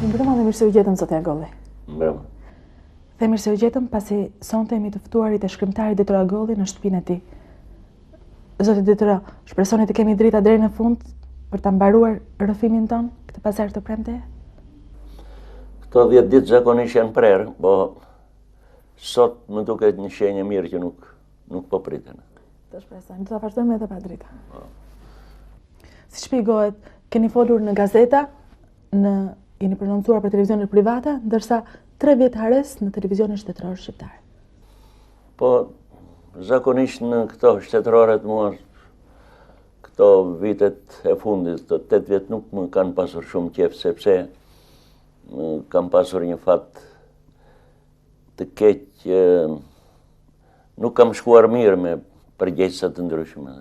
Mbrëma dhe mirë se u gjetëm, zotja Golli. Mbrëma. Dhe mirë se u gjetëm pasi sonte jemi të ftuarit e shkrimtarit Detyra Golli në shtëpinë e tij. Zoti Detyra, shpresoni të kemi drita deri në fund për ta mbaruar rrëfimin ton këtë pazar të premte? Këto 10 ditë zakonisht janë prerë, po sot më duket një shenjë mirë që nuk po priten. Të shpresojmë, do ta vazhdojmë edhe pa drita. Si shpjegohet, keni folur në gazeta, jeni prononcuar për televizionet private, ndërsa 3 vjet hares në televizionin shtetëror shqiptar. Po, zakonisht në këto shtetëroret mua, këto vitet e fundit, të 8 vjet nuk më kanë pasur shumë qef, sepse kam pasur një fat të keq, nuk kam shkuar mirë me përgjegjësa të ndryshme.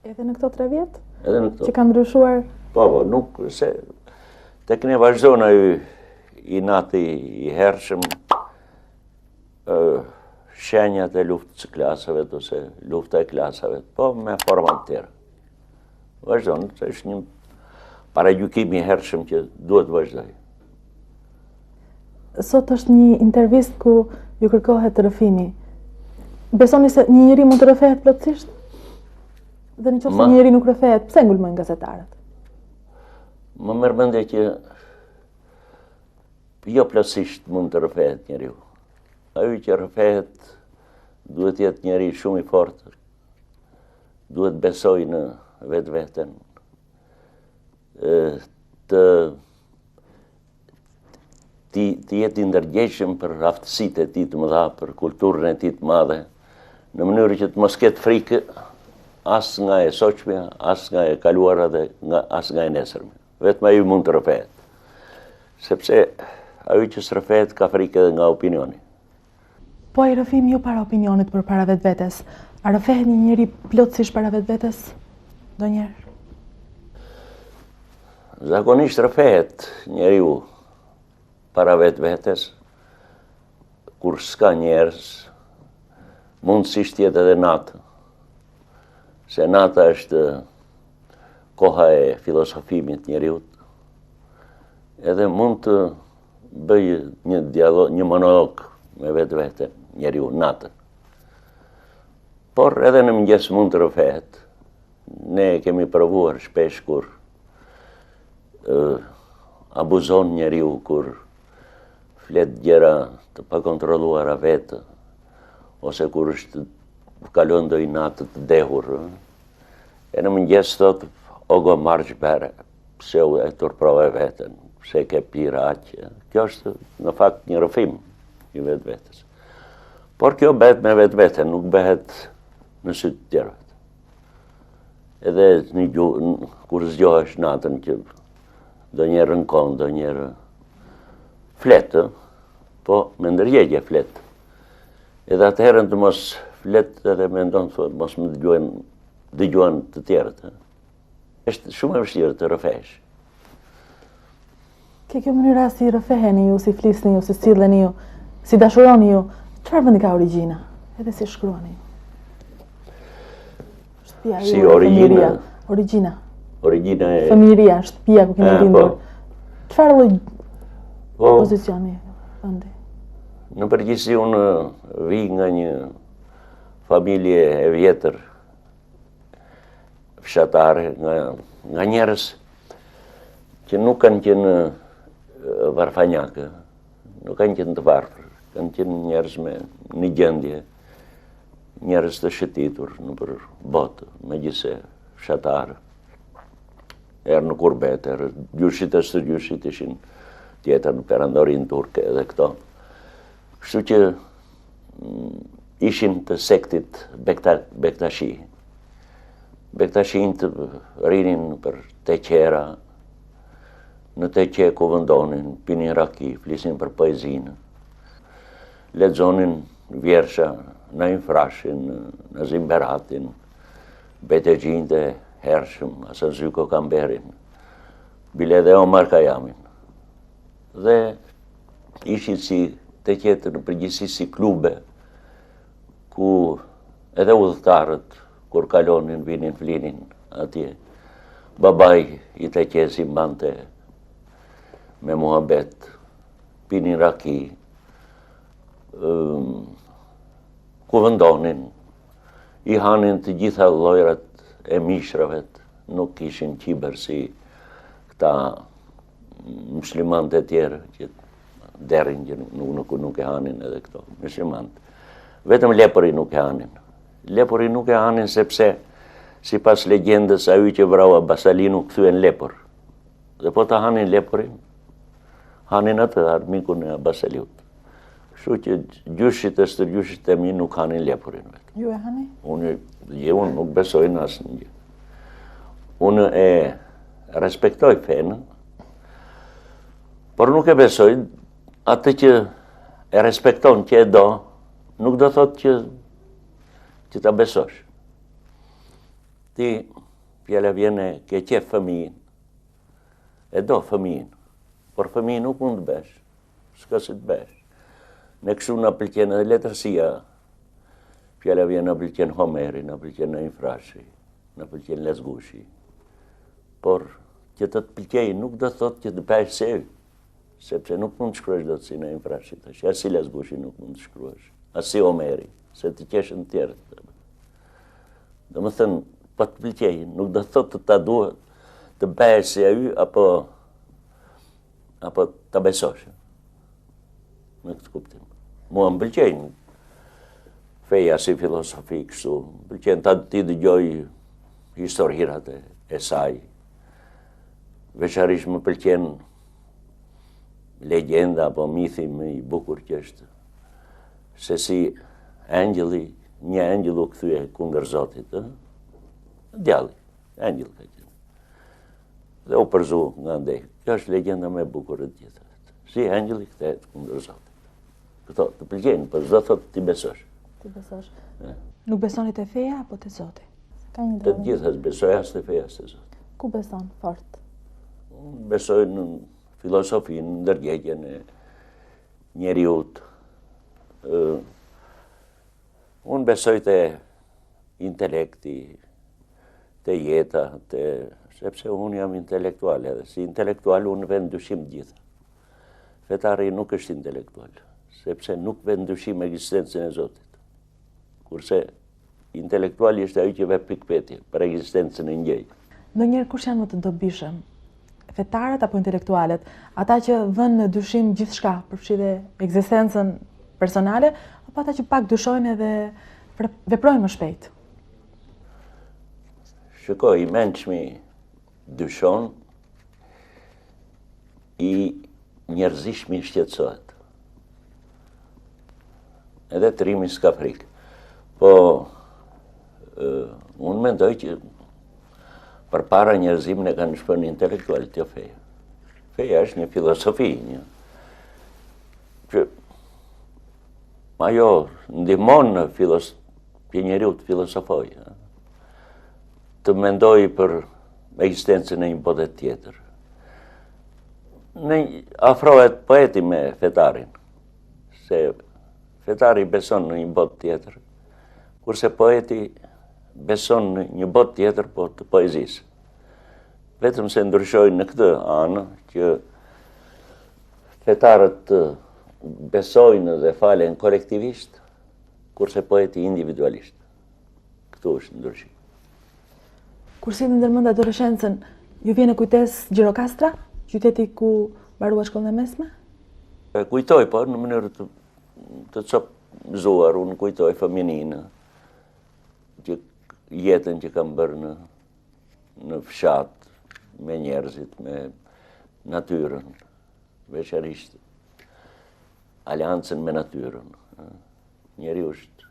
Edhe në këto 3 vjet? Edhe në këto. Që kanë ndryshuar? Po, nuk, se tek ne vazhdon ai inati i hershëm, shenjat e luftës së klasave ose lufta e klasave, po me forma të tjera. Vazhdon, është një paragjykim i hershëm që duhet vazhdoj. Sot është një intervistë ku ju kërkohet rrëfimi. Besoni se një njeri mund të rrëfehet plotësisht? Dhe nëse një njeri nuk rrëfehet, pse ngulmojnë gazetarët? Më merr mendje që jo plotësisht mund të rrëfehet njeriu. Ai që rrëfehet duhet të jetë njeri shumë i fortë. Duhet besoj në vetveten. Të jetë i ndërgjegjshëm për aftësitë e tij të mëdha, për kulturën e tij të madhe, në mënyrë që të mos ketë frikë as nga e sotshmja, as nga e kaluara dhe as nga e nesërme. Vetëm ai mund të rrëfehet. Sepse ai që s'rrëfehet ka frikë edhe nga opinioni. Po ai rrëfimi jo para opinionit, por para vetvetes. A rrëfehet një njeri plotësisht para vetvetes ndonjëherë? Zakonisht rrëfehet njeriu para vetvetes, kur s'ka njerëz, mundësisht jetë edhe natë. Se nata është koha e filosofimit njeriut, edhe mund të bëj një monolog me vetvete njeriu natën. Por edhe në mëngjes mund të rrëfehet. Ne kemi provuar shpesh kur abuzon njeriu, kur flet gjëra të pakontrolluara vetë, ose kur kalon ndonjë natë të dehur. E në mëngjes thot, ogo marrë bere, pse e turprove veten, pse ke pira aqë. Kjo është në fakt një rrëfim i vetvetes. Por kjo bëhet me vetveten, nuk bëhet në sy të tjerëve. Edhe kur zgjohesh natën që ndonjëherë rënkon, ndonjëherë fletë, po me ndërgjegje fletë. Edhe atëherën të mos fletë edhe me ndonë të mos më dëgjuan të tjerët. Është shumë e vështirë të rrëfehesh. Kjo mënyra si rrëfeheni ju, si flisni ju, si silleni ju, si dashuroni ju, çfarë vendi ka origjina? Edhe si shkruani ju? Shtëpia si origjina? Origjina. Origjina e... Fëmijëria, shtëpia ku keni lindur. Çfarë lloj pozicioni vendi? Në përgjithësi unë vi nga një familje e vjetër, fshatare, nga njerëz që nuk kanë qenë varfanjakë, nuk kanë qenë të varfër, kanë qenë njerëz me një gjendje, njerëz të shëtitur në për botë, megjithëse fshatarë. Erë në kurbet, erë gjyshit e së gjyshit ishin tjetër në perandorin turke edhe këto. Kështu që ishin të sektit Bektashi. Bektashin të rinin për teqera, në teqe ku vendonin, pinin raki, flisin për poezinë, lexonin vjersha, në infrashin, në zimberatin, betegjin të hershëm, Hasan Zyko Kamberin, bile dhe Omar Kajamin. Dhe ishin si teqetë në përgjithësi si klube, ku edhe udhëtarët, kur kalonin, vinin, flinin atje. Babaj i teqesi mbante me muhabet, pinin raki, ku vendonin, i hanin të gjitha llojrat e mishrave, nuk kishin qiber si këta muslimant e tjerë, që derin që nuk e hanin edhe këto muslimant. Vetëm lepëri nuk e hanin. Lepëri nuk e hanin sepse, si pas legendës, ajo që vrau Abasalinu kthyen lepër. Dhe po ta hanin lepërin, hanin atë armikun e Abasaliut. Kështu që gjyshit e stërgjyshit e mi nuk hanin lepërin. Ju e hani? Unë nuk besoj në asë një. Unë e respektoj fenë, por nuk e besoj atë që e respekton që e do, nuk do thot që ta besosh. Ti, fjala vjene, ke qef fëmijin, e do fëmijin, por fëmijin nuk mund të besh, s'ka si të besh. Ne kështu në pëlqen edhe letërsia, fjala vjen në pëlqen Homeri, në pëlqen në Infrashi, në pëlqen Lezgushi, por që të pëlqej nuk do thot që të besh se ju, sepse nuk mund të shkruash do të si në Infrashi, as si Lezgushi nuk mund të shkruash, as si Homeri, se të qeshën të tjerë. Do më thënë, po të pëlqej, nuk do thot të ta duhet të besh se ju, apo ta besosh. Në këtë kuptim. Mua më pëlqejnë feja si filosofi kështu, më pëlqejnë ti dëgjoj historirat e saj. Veçarisht më pëlqen legenda apo mithi më i bukur që është se si një engjëll u kthye kundër Zotit, djalli, engjëll ka qenë. Dhe u përzu nga ndej. Kjo është legenda më e bukur e gjitha. Si engjëlli kthehet kundër Zotit. Këto të pëlqejnë, por s'do thot ti besosh. Ti besosh. Nuk besoni te feja apo te Zoti? Ka një Të gjithas besoj as te feja as te Zoti. Ku beson fort? Unë besoj në filosofinë, në ndërgjegjjen e njeriut. Unë besoj te intelekti, te jeta, sepse unë jam intelektual edhe. Si intelektual unë vend dyshim gjitha. Fetari nuk është intelektual, sepse nuk vend dyshim ekzistencën e Zotit. Kurse intelektuali është ai që vep pikpetje për ekzistencën e njëjë. Ndonjëherë kush janë më të dobishëm? Fetarët apo intelektualet? Ata që vënë në dyshim gjithçka, përfshi ekzistencën personale, apo ata që pak dyshojnë edhe veprojnë më shpejt? Shikoj, i mençmi dyshon, i njerëzishmi shqetësohet. Edhe trimi s'ka frikë. Po, unë mendoj që përpara njerëzimin e kanë shpërnë intelektualit, jo feja. Feja është një filosofi, që ajo ndihmon në njeriu të filosofoj, të mendoj për ekzistencën e një bote tjetër. Afrohet poeti me fetarin, se fetari beson në një botë tjetër, kurse poeti beson në një botë tjetër, po të poezisë. Vetëm se ndryshojnë në këtë anë që fetarët besojnë dhe falen kolektivisht, kurse poeti individualisht. Këtu është ndryshim. Kur silni ndërmend adoleshencën, ju vjen në kujtesë Gjirokastra, qyteti ku mbarua shkollën e mesme? Kujtoj, po, në mënyrë të copëzuar, unë kujtoj fëmijërinë, jetën që kam bërë në fshat, me njerëzit, me natyrën, veçarisht aleancën me natyrën. Njeriu është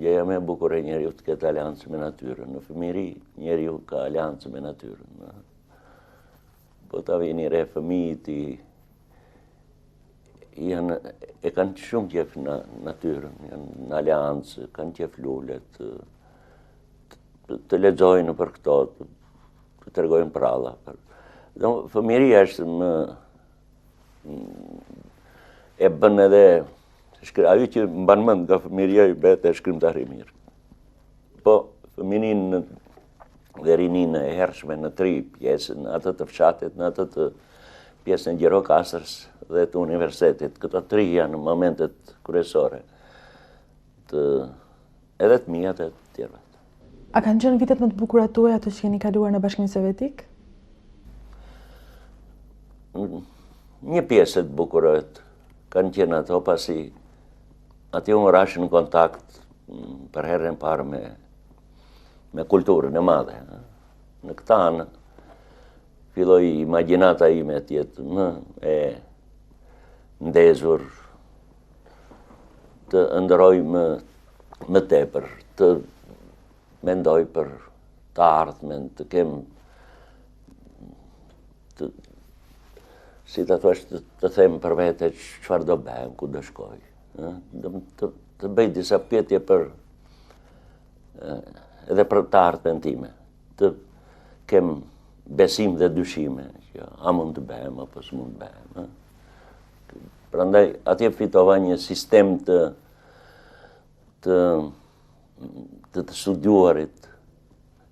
gjëja më e bukur e njeriu të ketë aleancë me natyrën. Në fëmijëri njeriu ka aleancë me natyrën. Po ta vini re fëmijët e kanë shumë qef në natyrën, janë në aleancë, kanë qef lulet, të lexojnë për këto, të tregojnë pralla. Fëmijëria është e bën edhe ajo që mban mend nga fëmijëria i bëhet e shkrimtar i mirë. Po fëmijërinë dhe rininë e hershme në tri pjesë, në atë të fshatit, në atë të pjesën e Gjirokastrës dhe të universitetit. Këto 3 janë momentet kryesore edhe të mia të tjera. A kanë qenë vitet më të bukura tuaja ato që keni kaluar në Bashkimin Sovjetik? Një pjesë të bukurojt kanë qenë ato pasi aty unë rash në kontakt për herën parë me kulturën e madhe. Në këta anë filloi imagjinata ime të jetë më e ndezur, të ndëroj më tepër, të mendoj për të ardhmen, të kem si të thuash të them për vete çfarë do bëhem, ku do shkoj. Të bëj disa pyetje edhe për të ardhmen time. Të kem besim dhe dyshime që a mund të bëhem apo s'mund të bëhem. Prandaj atje fitova një sistem të studiuarit,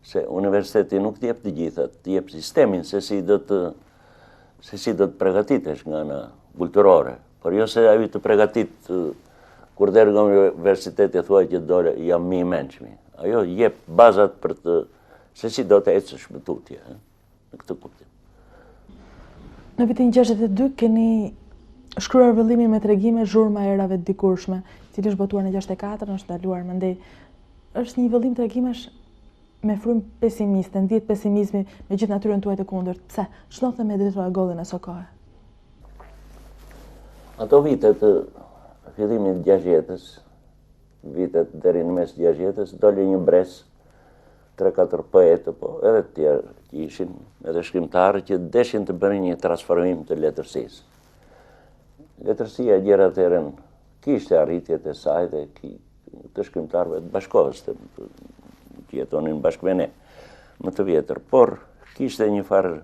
se universiteti nuk t'jep të gjithat, t'jep sistemin se si do të përgatitesh nga ana kulturore, por jo se ai të përgatit kur del nga universiteti thuaj që dole jam më i mençmi. Ajo jep bazat për se si do të ecësh me tutje, në këtë kuptim. Në vitin 62 keni shkruar vëllimin me tregime Zhurma e erave të dikurshme, i cili është botuar në 64, është ndaluar mandej. Është një vëllim tregimesh me frymë pesimiste, ndjet pesimizmi me gjithë natyrën tuaj të kundërt. Pse? Ç'ndodhte me drejtuar gollin e Sokohe? Ato vitet të fillimit të 60-s, vitet deri në mes 60-s, doli një bres 3-4 poetë, po edhe të tjerë që ishin, edhe shkrimtarë që deshin të bënin një transformim të letërsisë. Letërsia gjera të erën kishte arritjet e saj dhe të shkrimtarëve të bashkohës që jetonin bashkë me ne, më të vjetër, por kishte një farë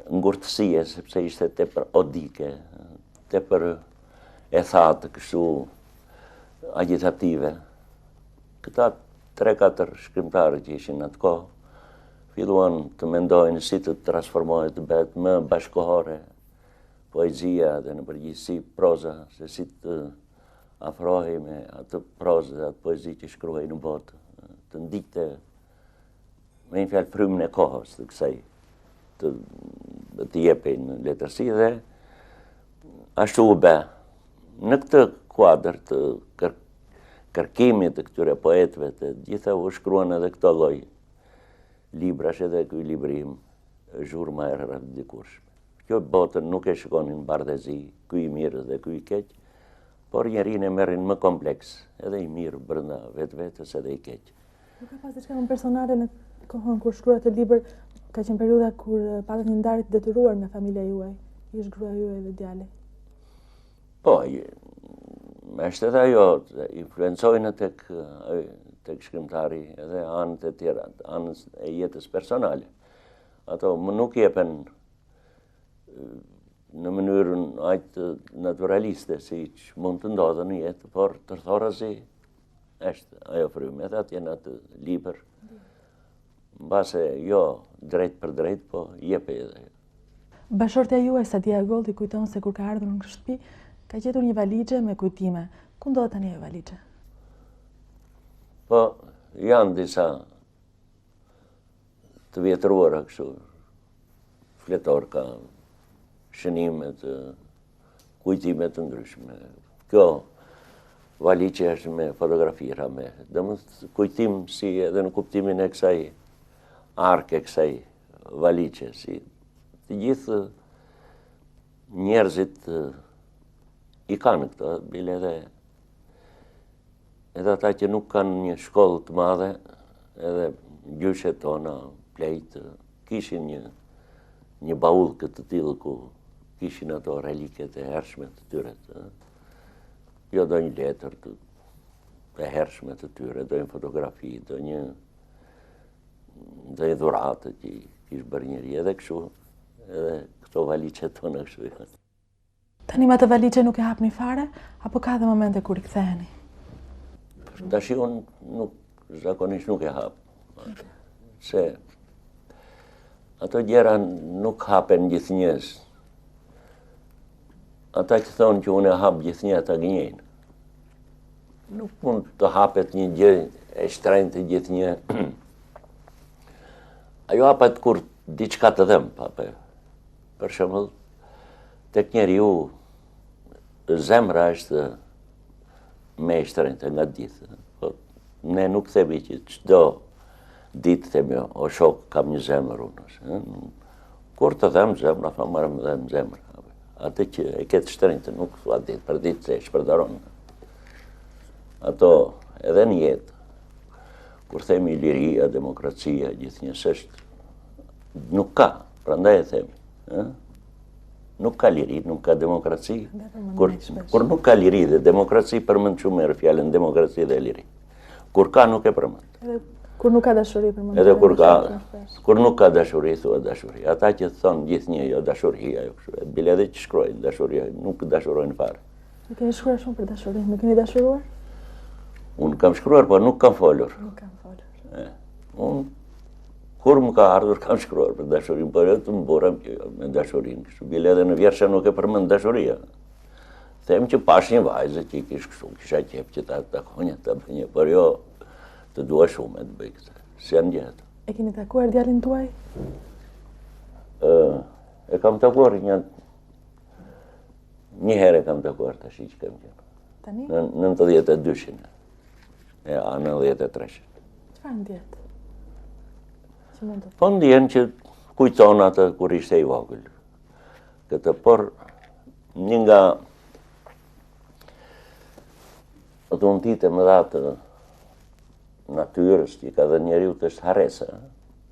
ngurtësie, sepse ishte tepër odike, tepër e thatë, kështu agitative. Këta 3-4 shkrimtarë që ishin atë kohë, filluan të mendojnë si të transformohet të bëhet më bashkohore poezia dhe në përgjithësi proza, se si të afrohej me atë prozë dhe atë poezi që shkruhej në botë, të ndikte me një fjalë frymën e kohës të kësaj, të jepej në letërsi dhe ashtu u bë. Në këtë kuadër të kërkimit të këtyre poetëve të gjitha u shkruan edhe këto lloj librash, edhe ky librim Zhurma e erave të dikurshme. Kjo botën nuk e shikonin bardhëzi, ky i mirë dhe ky i keq, por njerinë e merrin më kompleks, edhe i mirë brenda vetvetes edhe i keq. Nuk ka pas diçka më personale në kohën kur shkruat të libër, ka qenë periudha kur patët një ndarje të detyruar nga familja juaj, ish gruaja juaj dhe djali. Po, është edhe ajo, influencojnë tek shkrimtari edhe anët e tjera, anët e jetës personale. Ato më nuk jepen në mënyrën aq naturaliste si që mund të ndodhe në jetë, por tërthorazi është ajo frymë, edhe atje në atë libër, mbase jo drejt për drejt, po jepe edhe jo. Bashortja juaj Sadia Goldi kujton se kur ka ardhur në shtëpi, ka gjetur një valixhe me kujtime. Ku ndodhet tani ajo valixhe? Po, janë disa të vjetruara kështu, fletor ka shënimet, kujtimet të ndryshme. Kjo valixhe është me fotografira, kujtim si edhe në kuptimin e kësaj arke, kësaj valixhe, si të gjithë njerëzit i kanë këto, bile edhe ata që nuk kanë një shkollë të madhe, edhe gjyshet tona, plejtë, kishin një baull këtë të tillë ku kishin ato reliket e hershme të tyre. Jo do një letër të hershme të tyre, do një fotografi, do një dhuratë që kishë bërë njëri, edhe kështu, edhe këto valixhet tona kështu. Tani me atë valixhe nuk e hapni fare, apo ka dhe momente kur i ktheheni? Tash unë zakonisht nuk e hap. Se ato gjëra nuk hapen gjithnjës. ata që thonë që unë e hap gjithnjë ata gënjejnë. Nuk mund të hapet një gjë e shtrenjtë gjithnjë. Ajo hapet kur diçka të dhem, për shembull, tek njeriu zemra është me e shtrenjtë nga gjithë. Ne nuk themi që çdo ditë themi, o shok, kam një zemër unë. Kur të dhem zemra, fa marrëm dhe në zemër. Atë që e ketë shtrenjtë, nuk thua ditë për ditë se e shpërdaron. Ato edhe në jetë, kur themi liria, demokracia, gjithnjësisht, nuk ka, prandaj e themi. Nuk ka liri, nuk ka demokraci. Kur nuk ka liri dhe demokraci, përmend shumë herë fjalën demokraci dhe liri. Kur ka, nuk e përmend. Kur nuk ka dashuri përmend. Edhe kur nuk ka dashuri, thua dashuri. Ata që thonë gjithnjë jo dashuri, ajo kështu. Bile edhe që shkruajnë dashuri, nuk dashurojnë fare. Nuk keni shkruar shumë për dashuri, nuk keni dashuruar? Unë kam shkruar, por nuk kam folur. Nuk kam folur. Unë, kur më ka ardhur, kam shkruar për dashurin, por e të më borëm me dashurin. Bile edhe në vjersha nuk e përmend dashuria. Them që pash një vajzë që i kish kështu, kisha qep që ta takonja, ta bënje, por jo të dua shumë e të bëj këtë. Si janë gjetë. E keni takuar djalin tuaj? E kam takuar një herë e kam takuar tash që kam qenë. Tani? Në 92-shin. E 93-shin. Çfarë ndjet? Që mund të... Po ndjen që kujton atë kur ishte i vogël. Këtë, por një nga dhuntit e mëdha të natyrës që ka dhe njeriu të është haresa,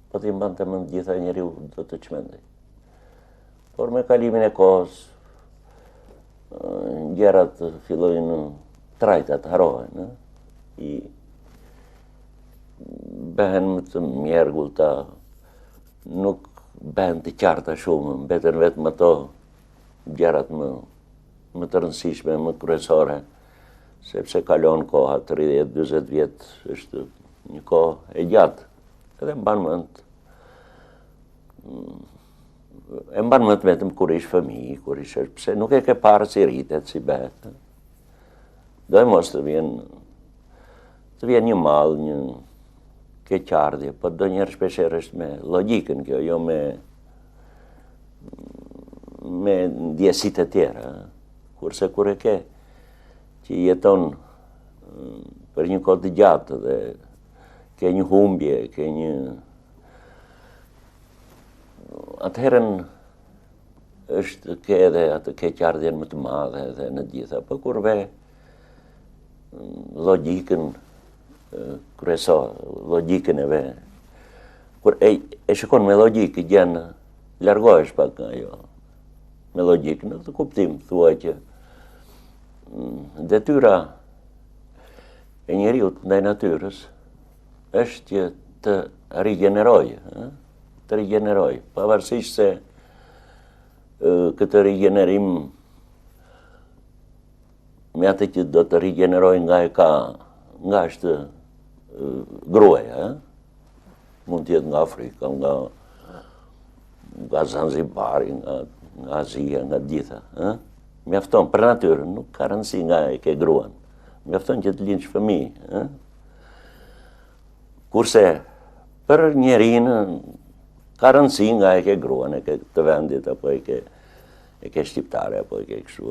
po t'i mban të mend gjitha njeriu do të çmendej. Por me kalimin e kohës, gjërat fillojnë trajta të harohen, i behen më të mjergullta, nuk behen të qarta shumë, mbeten vetëm ato gjërat më të rëndësishme, më kryesore, sepse kalon koha, 30-40 vjet është një kohë e gjatë. Edhe mban mend vetëm kur ish fëmijë, kur ish, pse nuk e ke parë si rritet, si bëhet. Do e mos të vjen një mall, një keqardhje, po donjëherë shpeshherë është me logjikën kjo, jo me ndjesitë e tjera. Kurse kur e ke që jeton për një kohë të gjatë dhe ke një humbje, ke një... Atëherën është ke edhe atë keqardhjen më të madhe dhe në gjitha, po kur ve logjikën kryesore, logjikën e ve, kur e shikon me logjikë gjën, largohesh pak nga ajo. Me logjikën, në të kuptim, thua që detyra e njeriut ndaj natyrës është që të rigjeneroj, pavarësisht se këtë rigjenerim me atë që do të rigjeneroj nga është gruaja, mund t'jetë nga Afrika, nga Zanzibari, nga Azia, nga gjitha, mjafton për natyrën, nuk ka rëndësi nga e ke gruan. Mjafton që të lindsh fëmijë. Kurse për njerinë ka rëndësi nga e ke gruan, e ke të vendit, apo e ke shqiptare, apo e ke kështu.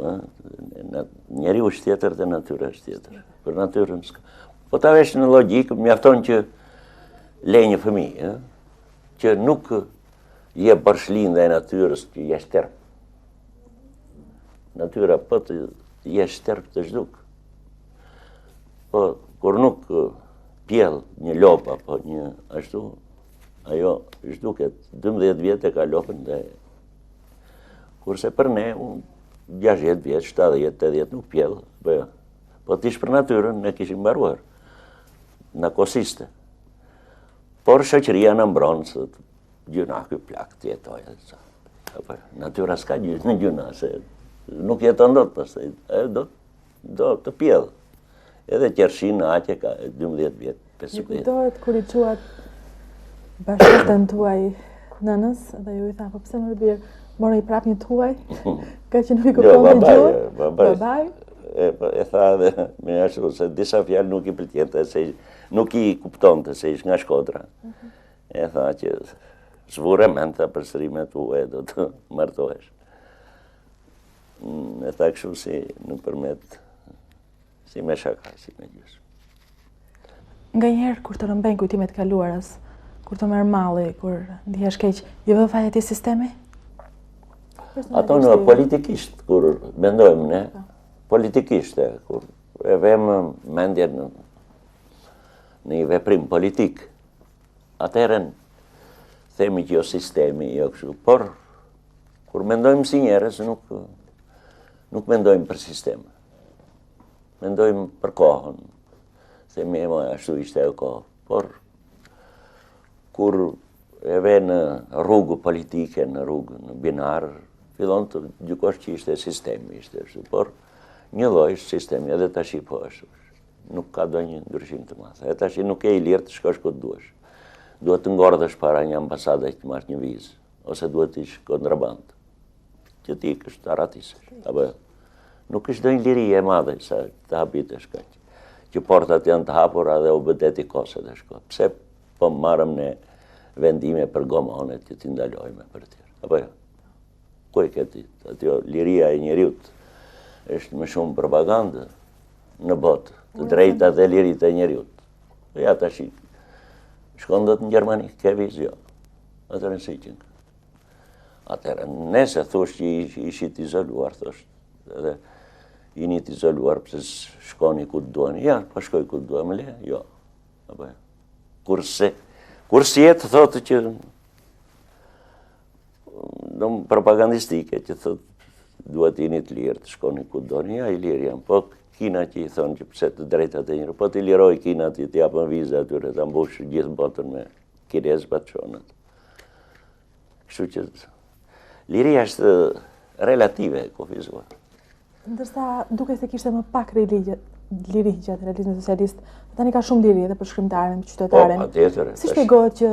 Njeriu është tjetër dhe natyra është tjetër. Për natyrën s'ka. Po ta vesh në logjikë, mjafton që le një fëmijë, që nuk je bërshlinë dhe natyrës që je shterp. Natyra po të jesh shterp të zhduk. Po, kur nuk pjell një lop apo një ashtu, ajo zhduket 12 vjet e ka lopën dhe kurse për ne, 60 vjet, 70, 80 nuk pjell. Po t'ish për natyrën, ne kishim mbaruar. Në kosiste. Por shoqëria në mbronë, se gjuna ky plak të jetoj. Natyra s'ka në gjuna, se nuk jeton do të pastaj, do të pjell. Edhe qershin në aqe ka 12 vjet, 15 vjet. Kujtohet kur i quat bashkëtën tuaj nënës, dhe ju i tha, po pse më birë, morë i prap një tuaj, Ka që nuk i kupton dhe gjuhë? Babaj? E tha dhe me ashtu se disa fjalë nuk i pëlqente, se nuk i kuptonte se ish nga Shkodra. E tha që zvure menta përsëri me tuaj do të martohesh. E tha kështu si nëpërmjet, si me shaka, si me gjysmë. Nga njerë, kur të rëmben kujtimet kaluarës, kur të merr malli, kur ndihesh keq, je vë faj atij sistemi? Ato në politikisht, kur mendojmë ne, politikisht, kur e vëmë mendjen në një veprim politik, atëherën themi që jo sistemi, jo kështu, por kur mendojmë si njerëz, nuk mendojmë për sistem. Mendojmë për kohën. Themi ashtu ishte e kohë, por kur e ve në rrugë politike, në rrugë në binar, fillon të gjykosh që ishte sistemi, ishte ashtu, por një lloj sistemi, edhe tash po ashtu. Nuk ka ndonjë ndryshim të madh. Edhe tash nuk e i lirë të shkosh ku duhesh. Duhet të ngordhesh para një ambasade që të marrë një vizë, ose duhet të ish kontraband, që ti ikësh të aratisesh. Apo nuk është ndonjë liri e madhe sa të habitesh kaq. Që portat janë të hapura dhe u bëdeti kose dhe shko. Pse po marrëm ne vendime për gomonet që t'i ndalojme për tjerë? Apo jo? Ku e këti? Atjo liria e njeriut është më shumë propagandë në botë, të drejta dhe lirit e njeriut. Ja tash shkon do të në Gjermani, ke vizë, jo. Atërë në siqin. Atërë, nese thosh që ishit izoluar, thosh, edhe jeni të izoluar pëse shkoni ku të duani. Ja, po shkoj ku të duani, më le? Jo. Kurse jetë thotë që propagandistike, që thotë duhet jeni të lirë, të shkoni ku të duani. Ja, i lirë jam, po Kina që i thonë që pëse të drejtat e njërë, po të liroj Kina që t'i japën viza atyre, të ambushë gjithë botën me kirez batëshonët. Kështu që liria është relative, kufizuar. Ndërsa duke se kishte më pak liri gjatë realizmit socialist, tani ka shumë liri edhe për shkrimtarin, për qytetarin. Po, patjetër. Si shpjegohet që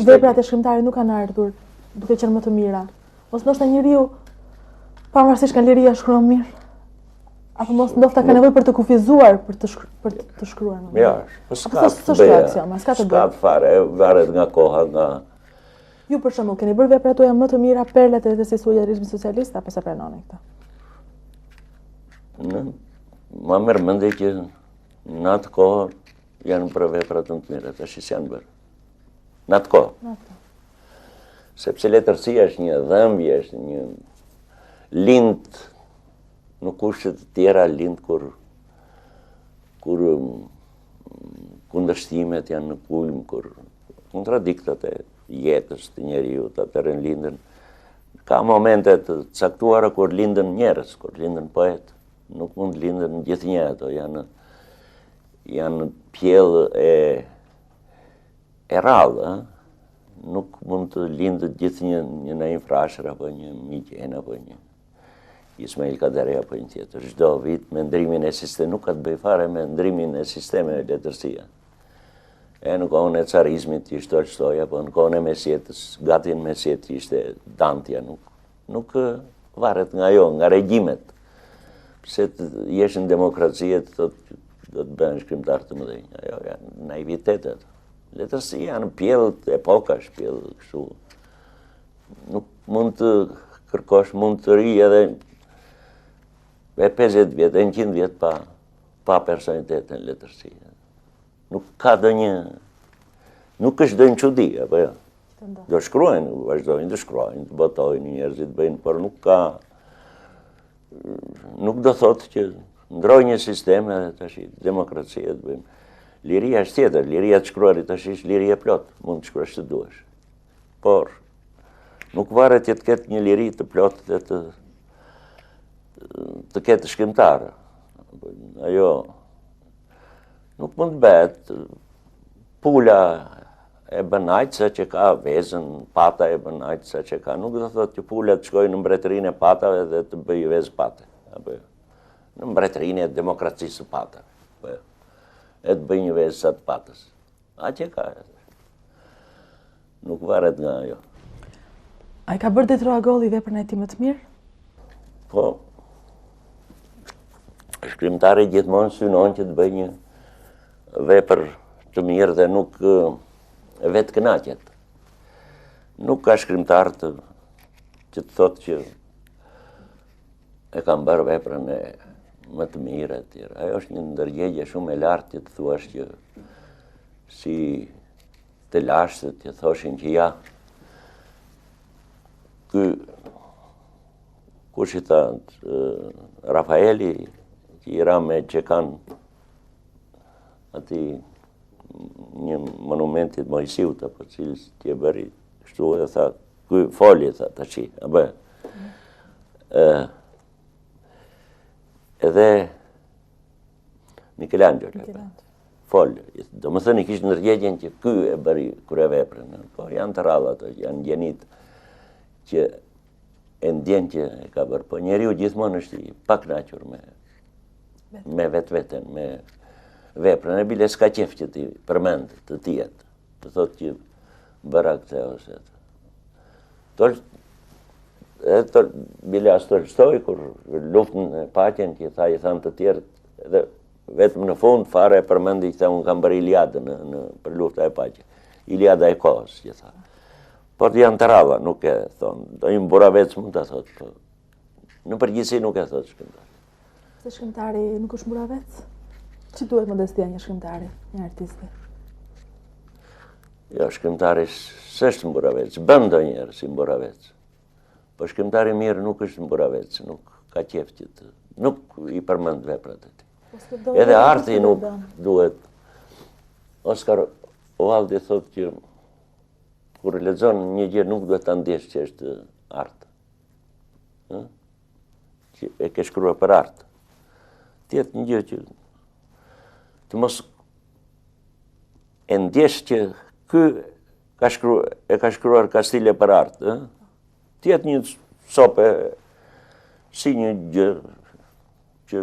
veprat e shkrimtarit nuk kanë ardhur duke qenë më të mira? Ose ndoshta njeriu pavarësisht nga liria shkruan mirë? Apo mos ndoshta ka nevojë për të kufizuar për të shkruar më mirë? Ja, po s'ka të bëja. S'ka të fare, varet nga koha, nga... Ju për shembull, keni bërë veprat tuaja më të mira perlat e si thuaj realizmit socialist apo sa pranoni këtë? Ma merr mendje që në atë kohë janë bërë veprat të mira, tash s'janë bërë. Në atë kohë. Sepse letërsia është një dhëmbje, është një lind në kushtet të tjera, lind kur kundërshtimet janë në kulm, kur kontradiktat e jetës të njeriut, atëherë lindën. Ka momente të caktuara kur lindën njerëz, kur lindën poet. Nuk mund lindën gjithë një ato, janë pjellë e rallë, nuk mund të lindë gjithë një në infrashër, apo një Migjen, apo një Ismail Kaderi, apo një tjetër. Çdo vit me ndrimin e sistemit, nuk ka të bëj fare me ndrimin e sistemit e letërsia. Në kohën e carizmit ishte Tolstoj, apo në kohën e mesjetës, gati në mesjet ishte Dantja, nuk varet nga jo, nga regjimet. Se të jesh në demokracie do të bëhen shkrimtar të mëdhenj. Ajo janë naivitetet. Letërsia janë pjellë epokash, pjellë kështu. Nuk mund të kërkosh, mund të ri edhe 50 vjetë, 100 vjetë pa personitet në letërsi. Nuk ka nuk është do një qudi, apo jo. Do shkruajnë, vazhdojnë të shkruajnë, të botojnë, njerëzit bëjnë, por nuk ka... Nuk do thotë që ndroj një sistem edhe tash demokracia të bëjmë. Liria është tjetër, liria të shkruarit tash është liria plot, mund të shkruash të duash. Por nuk varet që të ketë një liri të plot dhe të ketë shkrimtarë. Ajo nuk mund të bëhet pula e bën ajtësa që ka vezën, pata e bën ajtësa që ka. Nuk do thotë që pula të shkojë në mbretërinë e patave dhe të bëjë vezë pate. Në mbretërinë e demokracisë së patave. E të bëjë një vezë sa të patës. A që ka. Nuk varet nga ajo. A i ka bërë Detroit Golli veprën e tij më të mirë? Po, shkrimtari gjithmonë synon që të bëj një vepër të mirë dhe nuk vetë kënaqet. Nuk ka shkrimtar që të thotë që e kam bërë veprën e më të mirë e tjera. Ajo është një ndërgjegje shumë e lartë që të thuash që si të lashtët që thoshin që ja, kush i tha, Rafaeli, që i ra me që kanë ati një monumentit Mojsiut, apo cilës që e bëri, kështu e tha, kuj foli, tha, të qi, a bë. Edhe Michelangelo, fol, do më thënë i kishë ndërgjegjen që ky e bëri kure veprën, po janë të rradha ato, janë gjenit që e ndjen që e ka bërë, po njeriu gjithmonë është i pakënaqur me vetveten, me veprën, e bile s'ka qef që ti përmend të tjetë, të thotë që bëra këtë ose atë. Bile as Tolstoj, kur luftën e paqen, që i thanë të tjerë, edhe vetëm në fund fare e përmendi që unë kam bërë Iliadën për lufta e paqen. Iliada e kohës, që tha. Por janë të rradha, nuk e thonë. Do një buravec mund të thotë, po në përgjithësi nuk e thotë shkrimtari. Se shkrimtari nuk është buravec? Që duhet modestia një shkrimtari, një artisti? Jo, shkrimtari s'është buravec, bën ndonjëherë si buravec. Po shkrimtari mirë nuk është buravec, nuk ka qef që të, nuk i përmend veprat e tij. Edhe arti nuk duhet. Oscar Wilde thotë që kur lexon një gjë nuk duhet ta ndjesh që është art. Që e ke shkruar për art. Tjetë një gjë që të mos e ndjesh që ky e ka shkruar Kastile për art, tjetë një sope si një gjë që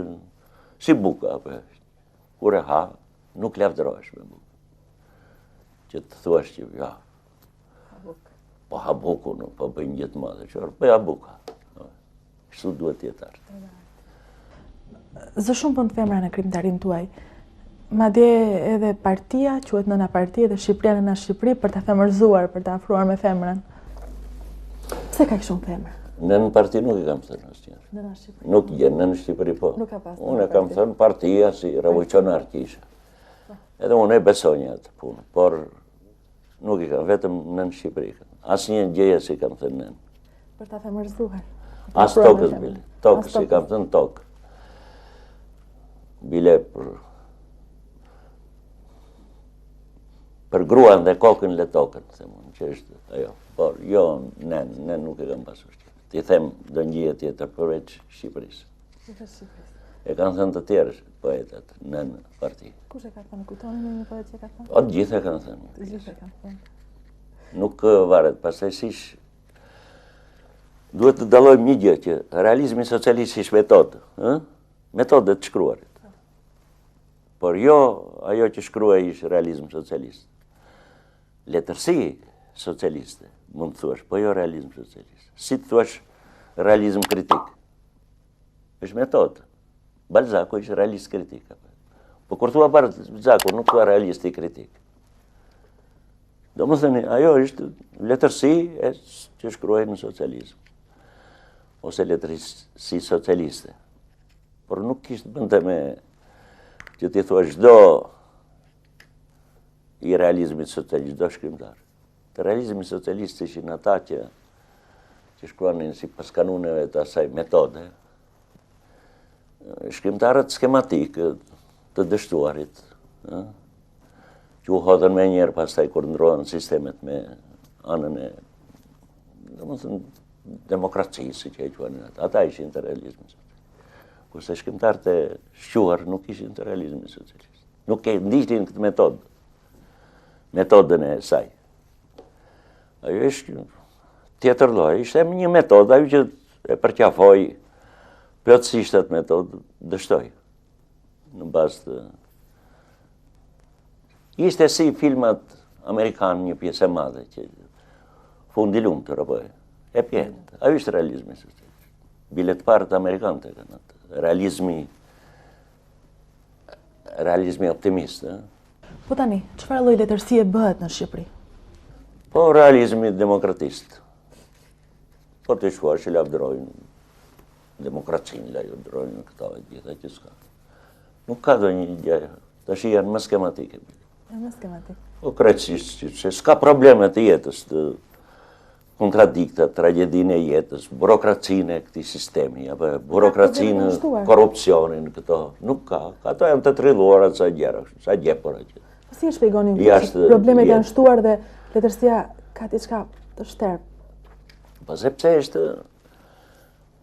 si buka, kur e ha, nuk lavdërohesh me bukë. Që të thuash që ja, po ha buku, po bëjnë gjithë madhe, që orë, po ja buka. Kështu duhet jetë art. Zë shumë për të femra në krimtarin tuaj, madje edhe partia, quhet Nëna Partia dhe Shqipëria Nëna Shqipëri, për ta femërzuar, për ta afruar me femrën. Pse ka shumë femra? Nën parti nuk i kam thënë asnjëherë. Nëna Shqipëri. Nuk gjen nën Shqipëri po. Nuk ka pas. Unë kam thënë partia si revolucionar kisha. Edhe unë e besoj atë punë, por nuk i kam vetëm nën Shqipëri. Asnjë gjëje si kam thënë nën. Për ta femërzuar. As tokës bile. Tokës si kam thënë tokë. Bile për gruan dhe kokën le tokën, themun, që është ajo. Por jo, nën nuk e kam pasur. Ti them do një tjetër përveç Shqipërisë. E kanë thënë të tjerë poetat nën parti. Kush e ka thënë? Kujtoni me një poet që ka thënë? O, të gjithë e kanë thënë. Të gjithë e kanë thënë. Nuk varet, pastaj siç duhet të dallojmë një gjë që realizmi socialist ishte metodë, metodë të shkruarit. Por jo ajo që shkruaj ishte realizm socialist. Letërsi socialiste, mund të thuash, po jo realizm socialist. Si të thuash realizm kritik. Është metodë. Balzaku ishte realist kritik. Po kur thua Balzaku, nuk thua realist i kritik. Do më thëni, ajo është letërsi që shkruaj në socializm. Ose letërsi socialiste. Por nuk kishtë bënte me që ti thua çdo i realizmit socialist, çdo shkrimtar. Të realizmit socialist ishin ata që shkruanin si pas kanuneve të asaj metode. Shkrimtarët skematik të dështuarit, që u hodhen me njerë pastaj kur ndrohen sistemet me anën e demokracisë që e quanin ata. Ata ishin të realizmit socialist. Kurse shkrimtarët e shquar nuk ishin të realizmit socialist. Nuk e ndishin këtë metodë. Metodën e saj. Ajo ishte tjetër lloj, ishte një metodë, ajo që e përqafoi plotësisht atë metodë, dështoi. Në bazë të... Ishte si filmat amerikanë një pjesë e madhe, që fundi lumtur apo e pjetë. Ajo ishte realizmi socialist. bilet parë të Amerikanët e kanë atë. Realizmi optimist. Po tani, çfarë lloj letërsie bëhet në Shqipëri? Po realizmi demokratist. Po të shkuar që lavdërojnë demokracinë, lavdërojnë këta e gjitha që s'ka. Nuk ka do një gjë, tash janë më skematike. Më skematik. Po krejtësisht, që s'ka probleme të jetës, të kontradikta, tragedinë e jetës, burokracinë e këtij sistemi, apo burokracinë, korrupsionin, këto. Nuk ka. Ato janë të trilluara sa gjëra, sa gjepura që. Si e shpjegoni problemet janë shtuar dhe letërsia ka diçka të shterp? Po sepse është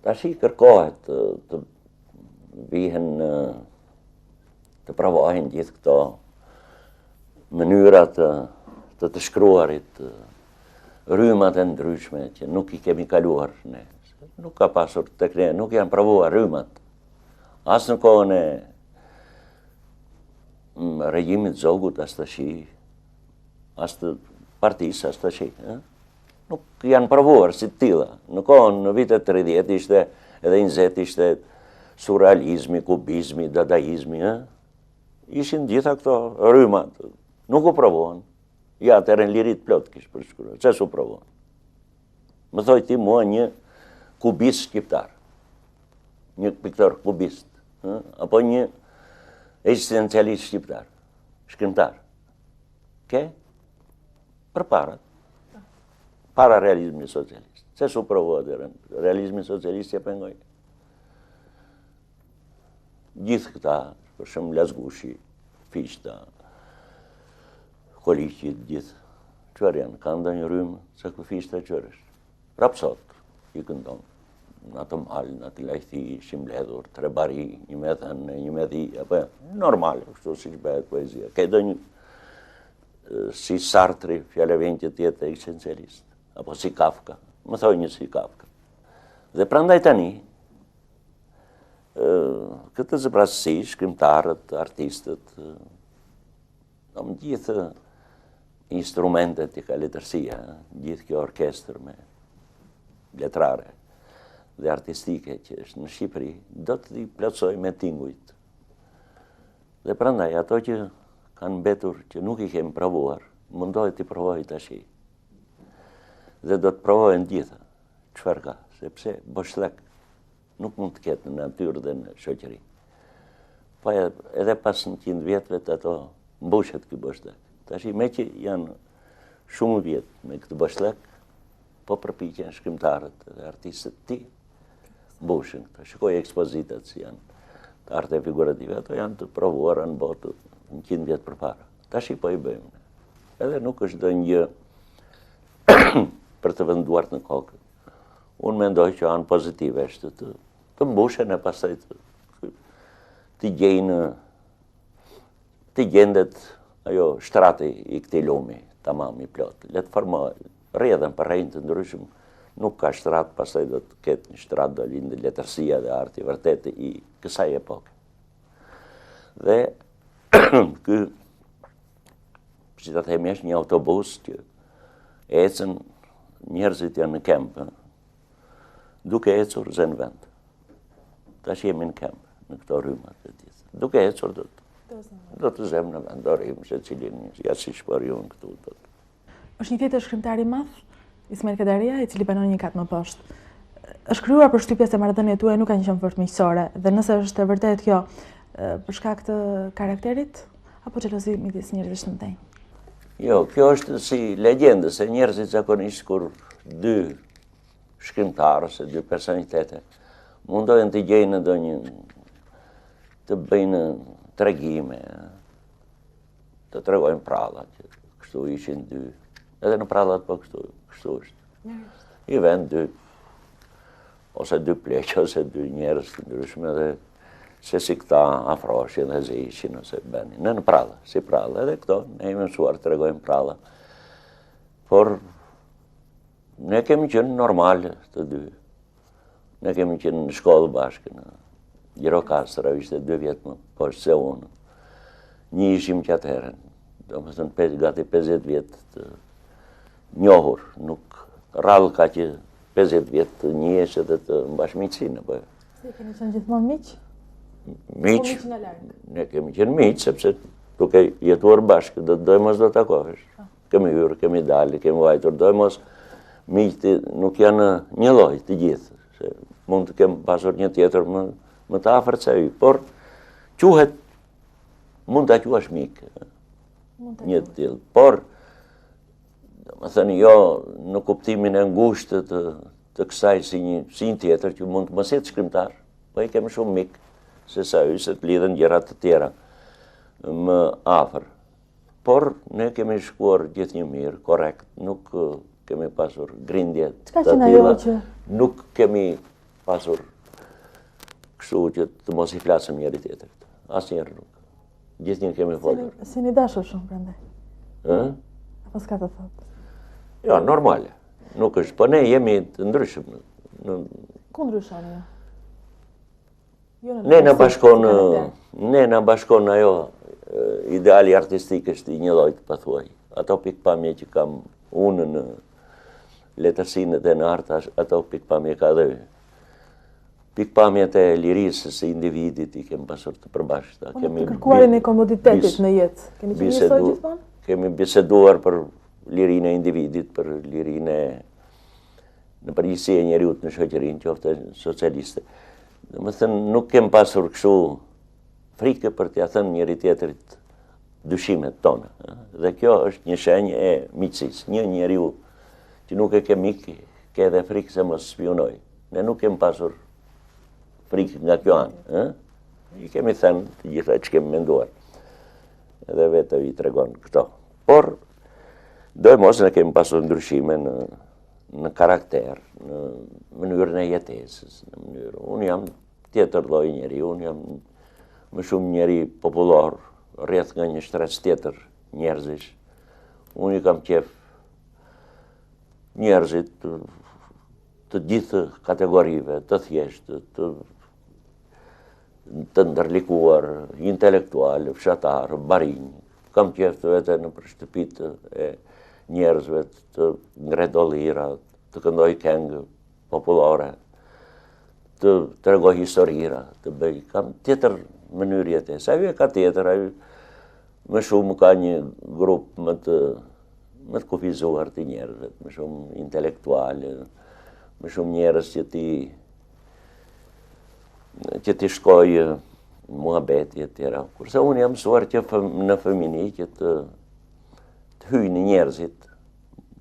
tash i kërkohet të vihen të provohen gjithë këto mënyra të shkruarit, rrymat e ndryshme që nuk i kemi kaluar ne. Nuk ka pasur tek ne, nuk janë provuar rrymat. As në kohën e regjimit Zogut as tashi, as të partisë as tashi. Nuk janë provuar si të tilla. Në kohën në vitet 30 ishte edhe 20 ishte surrealizmi, kubizmi, dadaizmi, ishin gjitha këto rrymat. Nuk u provuan. Ja, atëherë në lirit plot kishë përshkruar. Çe s'u provuan. Më thoj ti mua një kubist shqiptar. Një piktor kubist. Apo një eksistencialist shqiptar. Shkrimtar. Ke? Përpara. Para realizmi socialist. Se s'u provua atëherë. Realizmi socialist ja pengoi. Gjithë këta, për shembull Lazgushi, Fishta, Koliqit, gjithë. Çfarë janë? Kanë ndonjë rrymë se ku Fishta çfarë është? Rapsot i këndon. Në atë mal, në atë lajthi, ishim mbledhur, tre bari, një me thënë, një me dhi, apo normal, kështu siç bëhet poezia. Ka ndonjë si Sartre, fjala vjen që të jetë eksistencialist, apo si Kafka. Më thoj një si Kafka. Dhe prandaj tani këtë zëbrasësi, shkrimtarët, artistët, gjithë instrumentet i ka letërsia, gjithë kjo orkestër me letrare dhe artistike që është në Shqipëri, do të t'i plotësoj me tingujt. Dhe prandaj ato që kanë mbetur që nuk i kemi provuar, mundohet t'i provoj tashi. Dhe do të provojnë gjitha. Çfarë ka? Sepse boshllëk nuk mund të ketë në natyrë dhe në shoqëri. Po edhe pas 100 vjetëve të ato mbushet ky boshllëk. Tashi me që janë shumë vjetë me këtë boshllëk, po përpiqen shkrimtarët dhe artistët ti mbushin këto. Shikoj ekspozitat si janë të arte figurative, ato janë të provuara në botë 100 vjet përpara. Tashi po i bëjmë. Edhe nuk është do një për të vënduar në kokë. Unë mendoj që anë pozitive është të mbushen e pastaj të gjendet ajo shtrati i këtij lumi, tamam i plot. Le të formohet, rrjedhën për rrejnë të ndryshëm, nuk ka shtrat, pastaj do të ketë një shtrat, do lindë letërsia dhe arti vërtet i kësaj epoke. Dhe ky, si ta themi, është një autobus që ecën, njerëzit janë në kemp, duke ecur zën vend. Tash jemi në kemp, në këto rrymat e tij. Duke ecur do të zemë në vend, do rrim se cilin ja si shpërjon këtu. Është një tjetër shkrimtar i madh, Ismail Kadaria, i cili banon një kat më poshtë. Është krijuar për shtypje se marrëdhëniet tuaja nuk kanë qenë fort miqësore, dhe nëse është e vërtet kjo për shkak të karakterit apo xhelozi midis njerëzve të mëdhenj? Jo, kjo është si legjendë, se njerëzit zakonisht kur dy shkrimtarë ose dy personalitete mundohen të gjejnë ndonjë të bëjnë tregime, të tregojnë pralla, që kështu ishin dy. Edhe në prallat po kështu është. I vend dy, ose dy pleqë, ose dy njerëz të ndryshme, dhe se si këta afroshin dhe zishin, ose benin. Në pralla, si pralla, edhe këto, ne jemi mësuar të tregojmë pralla. Por ne kemi qenë normal të dy. Ne kemi qenë në shkollë bashkë, në Gjirokastra, ishte 2 vjet më poshtë se unë. Një ishim që atëherën, do më thënë gati 50 vjet të njohur, nuk rrallë ka që 50 vjetë të njesh edhe të mbash miqësinë. Si keni qenë gjithmonë miq? Miq, ne kemi qenë miq, sepse duke jetuar bashkë, do mos do takohesh. Kemi hyrë, kemi dalë, kemi vajtur, do mos miqtë nuk janë një lloj të gjithë. Se mund të kem pasur një tjetër më të afërt se ai, por quhet, mund ta quash mik. Një të tillë, por më thënë jo në kuptimin e ngushtë të kësaj si një tjetër që mund të mos jetë shkrimtar, po i kemi shumë mik, se sa hy se të lidhen gjërat të tjera më afër. Por ne kemi shkuar gjithë një mirë, korrekt, nuk kemi pasur grindje të tilla, nuk kemi pasur kështu që të mos i flasëm njëri tjetrit. Asnjëherë nuk. Gjithnjë kemi folur. Si një dashur shumë prandaj. Apo s'ka të thotë? Jo, normale. Nuk është, po ne jemi të ndryshëm. Ku ndryshoni jo? Ne na bashkon ajo ideali artistik është i një lloj të pathuaj. Ato pikpamje që kam unë në letërsinë dhe në art, ato pikpamje ka dhe pikpamjet e lirisë së individit i kemi pasur të përbashkëta. Të kërkuarin e komoditetit në jetë. Keni qenë njësoj gjithmonë? Kemi biseduar për lirinë e individit, për lirinë në përgjithësi e njeriut në shoqërinë, qoftë socialiste. Më thënë, nuk kem pasur kështu frikë për t'ia thënë njëri tjetrit dyshimet tona. Dhe kjo është një shenjë e miqësisë. Një njeriu që nuk e ke mik, ke edhe frikë se mos spionoj. Ne nuk kem pasur frikë nga kjo anë. I kemi thënë të gjitha që kemi menduar. Edhe vetë i tregon këto. Por, doj mos ne kemi pasur ndryshime në karakter, në mënyrën e jetesës. Unë jam tjetër lloj njeri, unë jam më shumë njeri popullor, rreth nga një shtres tjetër njerëzish. Unë i kam qef njerëzit të gjithë kategorive, të thjeshtë, të ndërlikuar, intelektual, fshatar, barinj. Kam qef të vete në shtëpit e njerëzve të ngredollira, të këndoj këngë popullore, të tregoj historira, të bëj. Kam tjetër mënyrë jetese. Ajo e ka tjetër, ajo më shumë ka një grup më të kufizuar të njerëzve, më shumë intelektuale, më shumë njerëz që ti shkoj muhabeti e tjera. Kurse unë jam mësuar që në fëmini që të hyjnë njerëzit.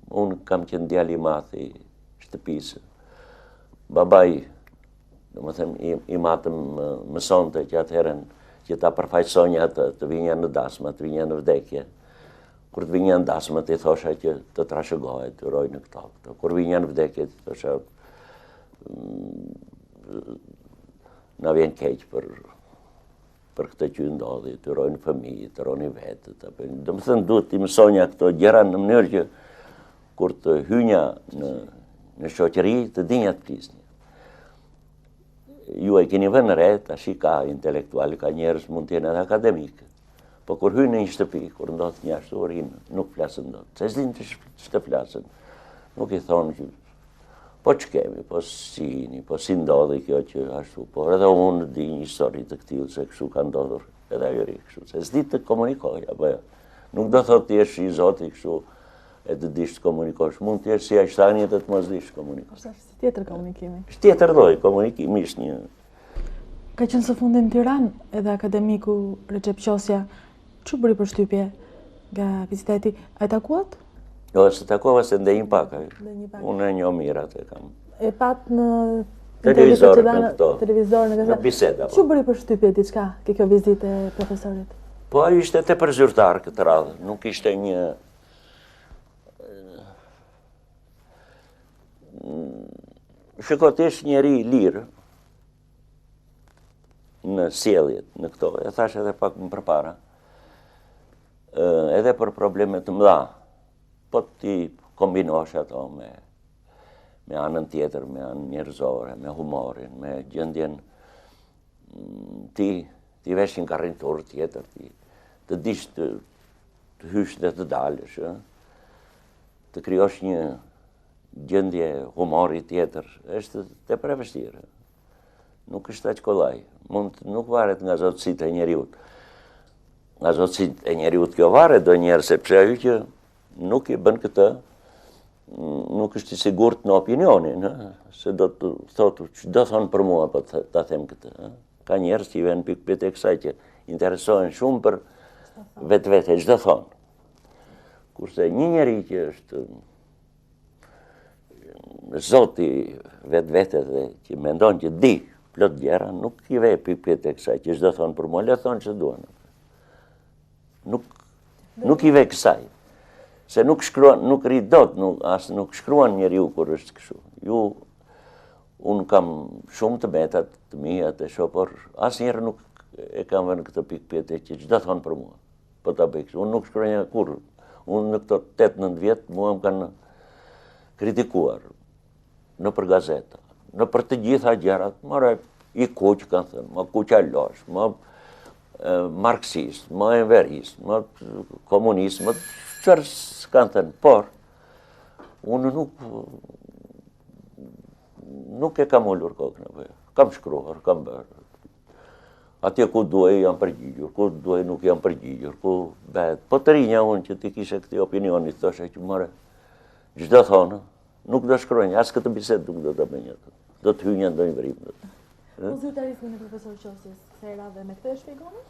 Unë kam qenë djali i madh i shtëpisë. Babai, domethënë i matëm mësonte që atëherën që ta përfaqësonja të vinja në dasma, të vinja në vdekje. Kur të vinja në dasma të i thosha që të trashëgohet, të roj në këto. Kur vinja në vdekje të thosha na vjen keq për këtë që ndodhi, të roj në fëmijë, të roj në vetë. Domethënë duhet të mësonja këto gjëra në mënyrë që kur të hynja në shoqëri të dinja të flisni. Ju e keni vënë re, tash i ka intelektual, ka njerëz mund të jenë edhe akademik. Po kur hynë në një shtëpi, kur ndodh një ashtu rinë, nuk flasën dot. Se s'din të flasën. Nuk i thonë që po ç'kemi, po si ndodhi kjo që ashtu, por edhe unë di një histori të këtillë se kështu ka ndodhur edhe ajo ri kështu. Se s'di të komunikoj, apo jo. Nuk do thotë ti je i Zoti kështu e të dish të komunikosh. Mund të jesh si Einsteini e të mos dish të komunikosh. Është tjetër komunikimi. Është tjetër lloj komunikimi, është një. Ka qenë së fundi në Tiranë edhe akademiku Recep Qosja. Çu bëri përshtypje nga vizita e tij? A e takuat? Jo, se takova se ndej një pak. Unë e njoh mirë atë kam. E pat në televizor në këto. Televizor në biseda. Çu bëri përshtypje diçka ke kjo vizitë e profesorit? Po ai ishte tepër zyrtar këtë radhë, nuk ishte një shikotesh njeri lirë në sjelljet, në këto, e thash edhe pak më përpara, edhe për probleme të mëdha, po ti kombinosh ato me anën tjetër, me anën njerëzore, me humorin, me gjendjen, ti vesh një garnitur tjetër, të dish të hysh dhe të dalësh, të krijosh një gjendje humori tjetër, është tepër e vështirë. Nuk është aq kollaj. Nuk varet nga zotësitë e njeriut. Nga zotësitë e njeriut kjo varet do njerë, sepse ajo që nuk i bën këtë, nuk është i sigurt në opinionin, se do të thotë, që do thonë për mua, po ta them këtë. Ka njerëz që i vjen pikë e kësaj që interesohen shumë për vetvete, çdo thonë. Kurse një njeri që është zoti vetvete dhe që mendon që di plot gjëra, nuk i ve pikë e kësaj që çdo thonë për mua, le thonë që duan. Nuk i ve kësaj. Se nuk shkruan, nuk rrit dot, as nuk shkruan njeriu kur është kështu. Unë kam shumë të metat të mia të shoh, por asnjëherë nuk e kam vënë këtë pikë që çdo thonë për mua. Po ta bëj kështu. Unë nuk shkruaj kurrë. Unë në këto 8-9 vjet mua më kanë kritikuar në për gazeta, në për të gjitha gjërat, more i kuq kanë thënë, më kuqalosh, më marksist, më enverist, më komunist, më çfarë s'kanë thënë, por unë nuk e kam ullur kokën e bëjë. Kam shkruar, kam bërë. Atje ku duaj jam përgjigjur, ku duaj nuk jam përgjigjur, ku bëhet. Po të rinja unë që ti kishe këti opinionit, thoshe që more, çdo thonë, nuk do shkruajnë, as këtë bisedë nuk do të bëjnë atë. Do të hyjnë ndonjë vrim. Zyrtarismin e profesor Qosis, se era dhe me këtë e shpjegoni?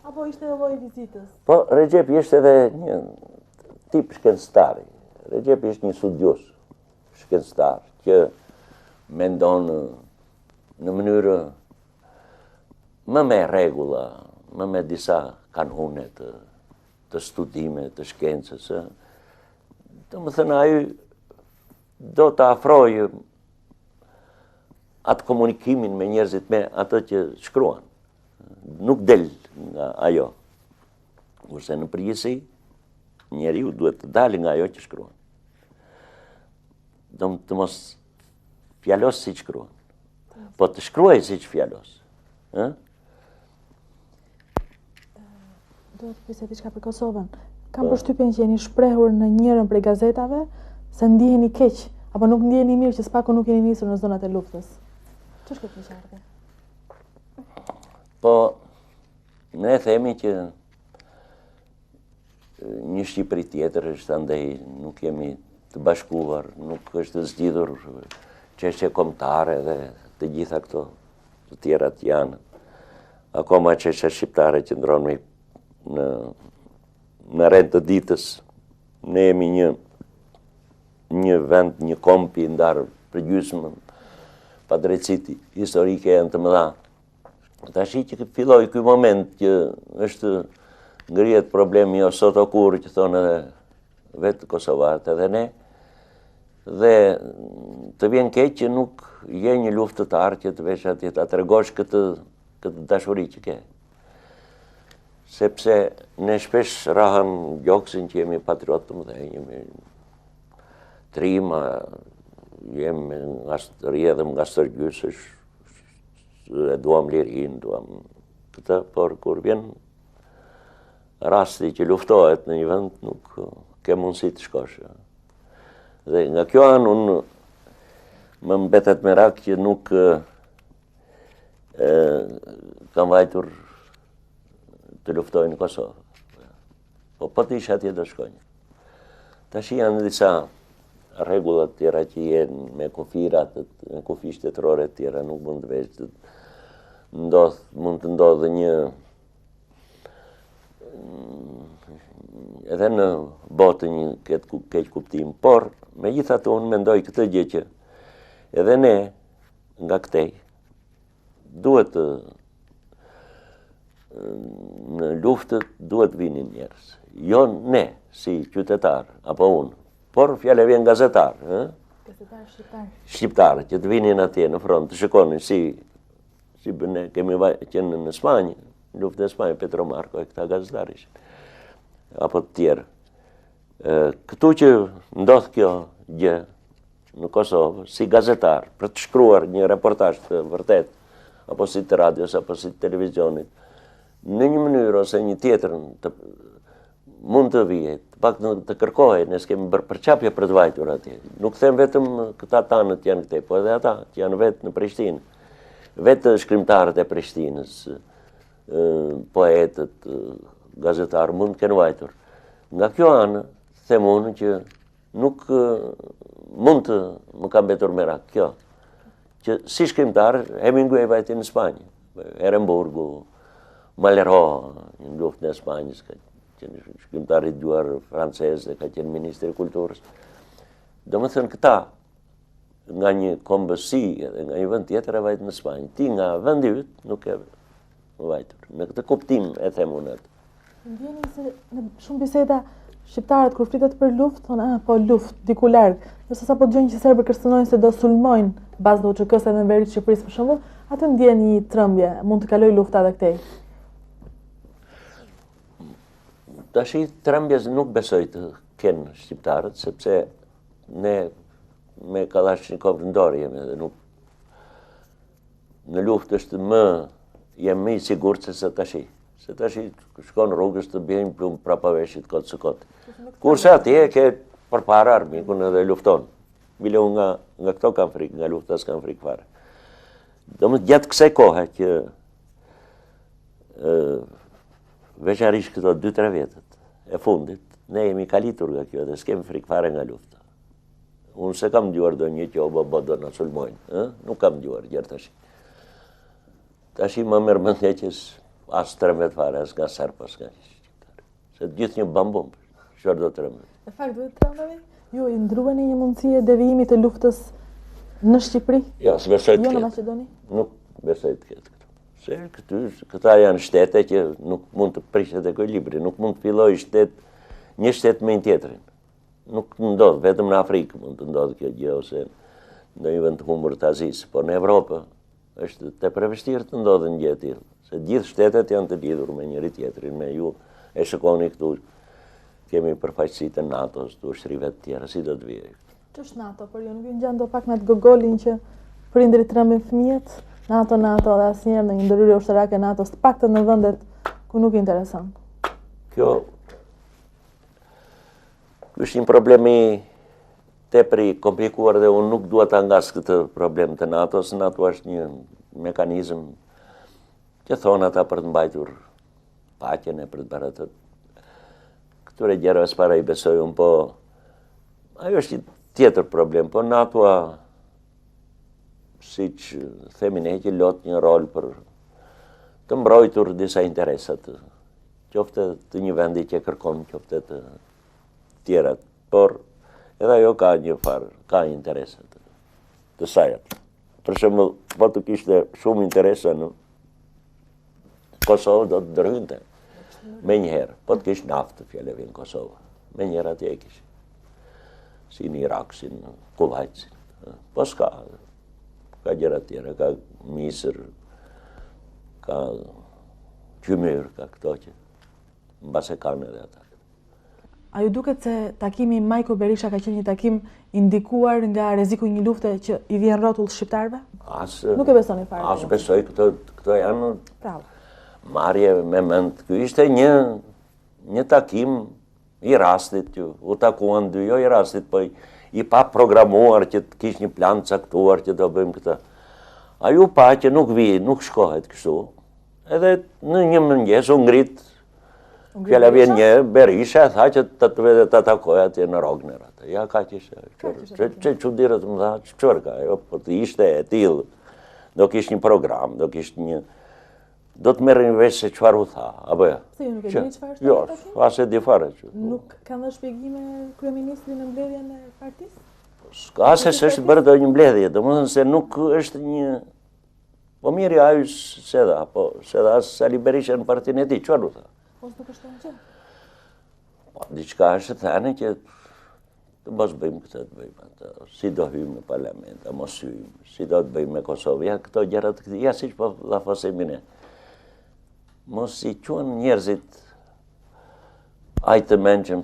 Apo ishte edhe lloji vizitës? Po, Recep ishte edhe një tip shkencëtari. Recep ishte një studios shkencëtar që mendon në mënyrë më me rregulla, më me disa kanune të studime, të shkencës. Domethënë ai do të afrojë atë komunikimin me njerëzit me atë që shkruan. Nuk del nga ajo. Kurse në përgjithësi, njeriu duhet të dalë nga ajo që shkruan. Do të mos fjalos si që shkruan, po të shkruaj si që fjalos. Duhet të pyesja diçka për Kosovën. Kam përshtypjen që jeni shprehur në njërin prej gazetave se ndiheni keq, apo nuk ndiheni mirë që s'paku nuk jeni nisur në zonat e luftës. Ç'është kjo qartë? Po, ne themi që një Shqipëri tjetër është andaj nuk jemi të bashkuar, nuk është zgjidhur çështje kombëtare dhe të gjitha këto të tjerat janë. Akoma çështja shqiptare që ndron në rend të ditës. Ne jemi një vend, një komp i ndar përgjysmë, pa drejtësi historike janë të mëdha. Tash që filloi ky moment që është ngrihet problemi jo sot o kur që thonë edhe vetë kosovarët edhe ne, dhe të vjen keq që nuk je një luftëtar që të vesh atje ta tregosh këtë dashuri që ke. Sepse ne shpesh rahëm gjoksin që jemi patriotë të mëdhenj, jemi trima, jemi nga rjedhëm nga stërgjysësh, e duam lirin, duam këtë, por kur vjen rasti që luftohet në një vend, nuk ke mundësi të shkosh. Dhe nga kjo anë unë më mbetet merak që nuk kam vajtur të luftoj në Kosovë. Po të isha atje do shkojnë. Tash janë disa rregullat tjera që jenë me kufirat, me kufi shtetërore tjera, nuk mund të vesh mund të ndodhë një edhe në botë një keq kuptim, por megjithatë unë mendoj këtë gjë që edhe ne nga këtej duhet në luftët duhet vinin njerëz. Jo ne si qytetar apo unë, por fjala vjen gazetar, shqiptar që të vinin atje në front, të shikonin si ne kemi qenë në Spanjë, në luftën e Spanjë, Petro Marko e këta gazetar ishin, apo të tjerë. Këtu që ndodh kjo gjë në Kosovë, si gazetar, për të shkruar një reportazh të vërtet, apo si të radios, apo si të televizionit, në një mënyrë ose një tjetër, mund të vijet, pak të kërkohet, ne s'kemi bërë përqapje për të vajtur atje. Nuk them vetëm këta tanët janë këte, po edhe ata që janë vetë në Prishtinë. Vetë shkrimtarët e Prishtinës, poetët, gazetarë mund të kenë vajtur. Nga kjo anë, them unë që nuk mund të më ka mbetur merak kjo, që si shkrimtar Hemingway vajti në Spanjë, Eremburgu, Malraux, në luftën e Spanjës, ka qenë shkrimtar i djuar francez dhe ka qenë ministri i kulturës. Do më thënë këta, nga një kombësi dhe nga një vend tjetër e vajtë në Spanjë. Ti nga vendi yt nuk e vajtur. Me këtë kuptim e them unë atë. Ndjeni se në shumë biseda shqiptarët kur flitet për luftë thonë po luftë diku larg. Nëse sapo dëgjojnë që serbët kërcënojnë se do sulmojnë bazë të UÇK-s edhe në veri të Shqipërisë për shembull, atë ndjen një trembje, mund të kaloj lufta edhe këtej. Tashi trembjes nuk besoj të kenë shqiptarët, sepse ne me Kalashnikov në dorë jemi dhe nuk në luftë është jemi i sigurt se tashi. Se tashi shkon rrugës të bjejnë plumë prapaveshit kotë së kotë. Kurse atje ke përpara armikun edhe lufton. Bile unë nga këto kam frikë, nga lufta s'kam frikë fare. Do më gjatë kësaj kohe që veçarisht këto 2-3 vjetët e fundit, ne jemi kalitur nga kjo dhe s'kemi frikë fare nga lufta. Unë se kam djuar do një që o do në sulmojnë. Nuk kam djuar gjerë tashi. Tashi më mërë mëndje që as 13 fare, as nga Serb, as nga shqiptar. Se gjithë një bambum, çfarë do 13. Në fakt duhet trembave? Ju i ndruani një mundësi e devijimit të luftës në Shqipëri? Jo, s'besoj të Jo në ketë. Maqedoni? Nuk besoj të ketë këtu. Se këta janë shtete që nuk mund të prishet ekuilibri, nuk mund të filloj një shtet me një tjetrin. Nuk ndodh, vetëm në Afrikë mund të ndodh kjo gjë ose në një vend të humbur të Azisë, por në Evropë është tepër e vështirë të ndodhë një gjë e tillë. Se gjithë shtetet janë të lidhur me njëri tjetrin, me ju e shikoni këtu kemi përfaqësitë e NATO-s, të ushtrive të tjera, si do të vijë. Ç'është NATO, por ju nuk ju ngjan do pak me atë gogolin që prindrit trembin fëmijët, NATO dhe asnjëherë në një ndërhyrje ushtarake NATO-s, të paktën në vendet ku nuk i intereson. Kjo është një problem i tepër i komplikuar dhe unë nuk dua ta ngas këtë problem të NATO-s. NATO është një mekanizëm që thonë ata për të mbajtur paqen e për të bërë atë. Këture gjërave s'para i besoj unë, po ajo është një tjetër problem, po NATO-a siç themi ne që lot një rol për të mbrojtur disa interesat, qofte të një vendi që kërkon, qofte të tjerat, por edhe ajo ka një farë, ka interesat të sajat. Për shembull, po të kishte shumë interesa në Kosovë do të ndërhynte me njëherë, po të kishte naftë fjalevi në Kosovë, me njëherë atje e kishte. Si në Irak, si në Kuvajt, po s'ka gjëra tjera, ka misër, ka gjymyr, ka këto që mbase kanë edhe ata. A ju duket se takimi Majko Berisha ka qenë një takim indikuar nga rreziku i një lufte që i vjen rrotull shqiptarëve? Nuk e besoni fare? As besoj, këto janë Bravo. marrje me mend. Ky ishte një takim i rastit që u takuan dy, jo i rastit, po i pa programuar që të kish një plan caktuar që do bëjmë këtë. A ju pa që nuk vi, nuk shkohet kështu. Edhe në një mëngjes u ngrit fjala vjen një Berisha, tha që të takoj atje në Rogner. Ja ka që ishte. Që çudirë të më tha, çfarë ka? Po të ishte e tillë. Do kish një program, do kish një do të merrni vesh se çfarë u tha, apo jo? Se ju nuk e dini çfarë është? Jo, as e di fare. Nuk kanë dhënë shpjegime kryeministri në mbledhjen e partisë? Ska se s'është bërë do një mbledhje, domethënë se nuk është një. Po mirë, ai se dha, po se dha Sali Berisha në partinë e tij, çfarë u tha? Po nuk është gjë. Po diçka është thënë që të mos bëjmë këtë, të bëjmë atë, si do hyjmë në parlament, a mos hyjmë, si do të bëjmë me Kosovë, ja këto gjëra të këtij, ja siç po la fosemi ne. Mos i quhen njerëzit ai të mençëm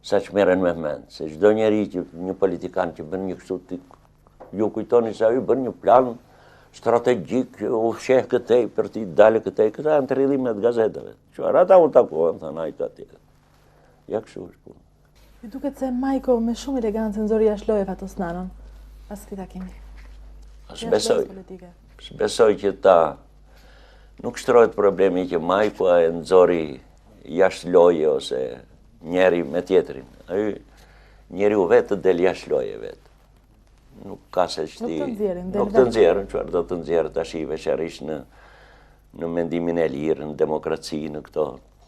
saq merren me mend, se çdo njeri që një politikan që bën një kështu ju kujtoni se ai bën një plan strategjik, u sheh këtej për t'i dalë këtej, këta janë të rrjedhimet gazetave. Qëfar ata u takuan, thënë ajtë atje. Ja kështu është punë. Ju duket se Majko me shumë elegancë nxori jashtë loje Fatosnanon pas këtij takimi. Besoj që ta nuk shtrohet problemi që Majko e nxori jashtë loje ose njeri me tjetrin. Ai njeriu vetë del jashtë loje vetë. Nuk ka se shti... Nuk të nxjerrin, çfarë do të nxjerrë tash veçanërisht në mendimin e lirë, në demokraci, në këto.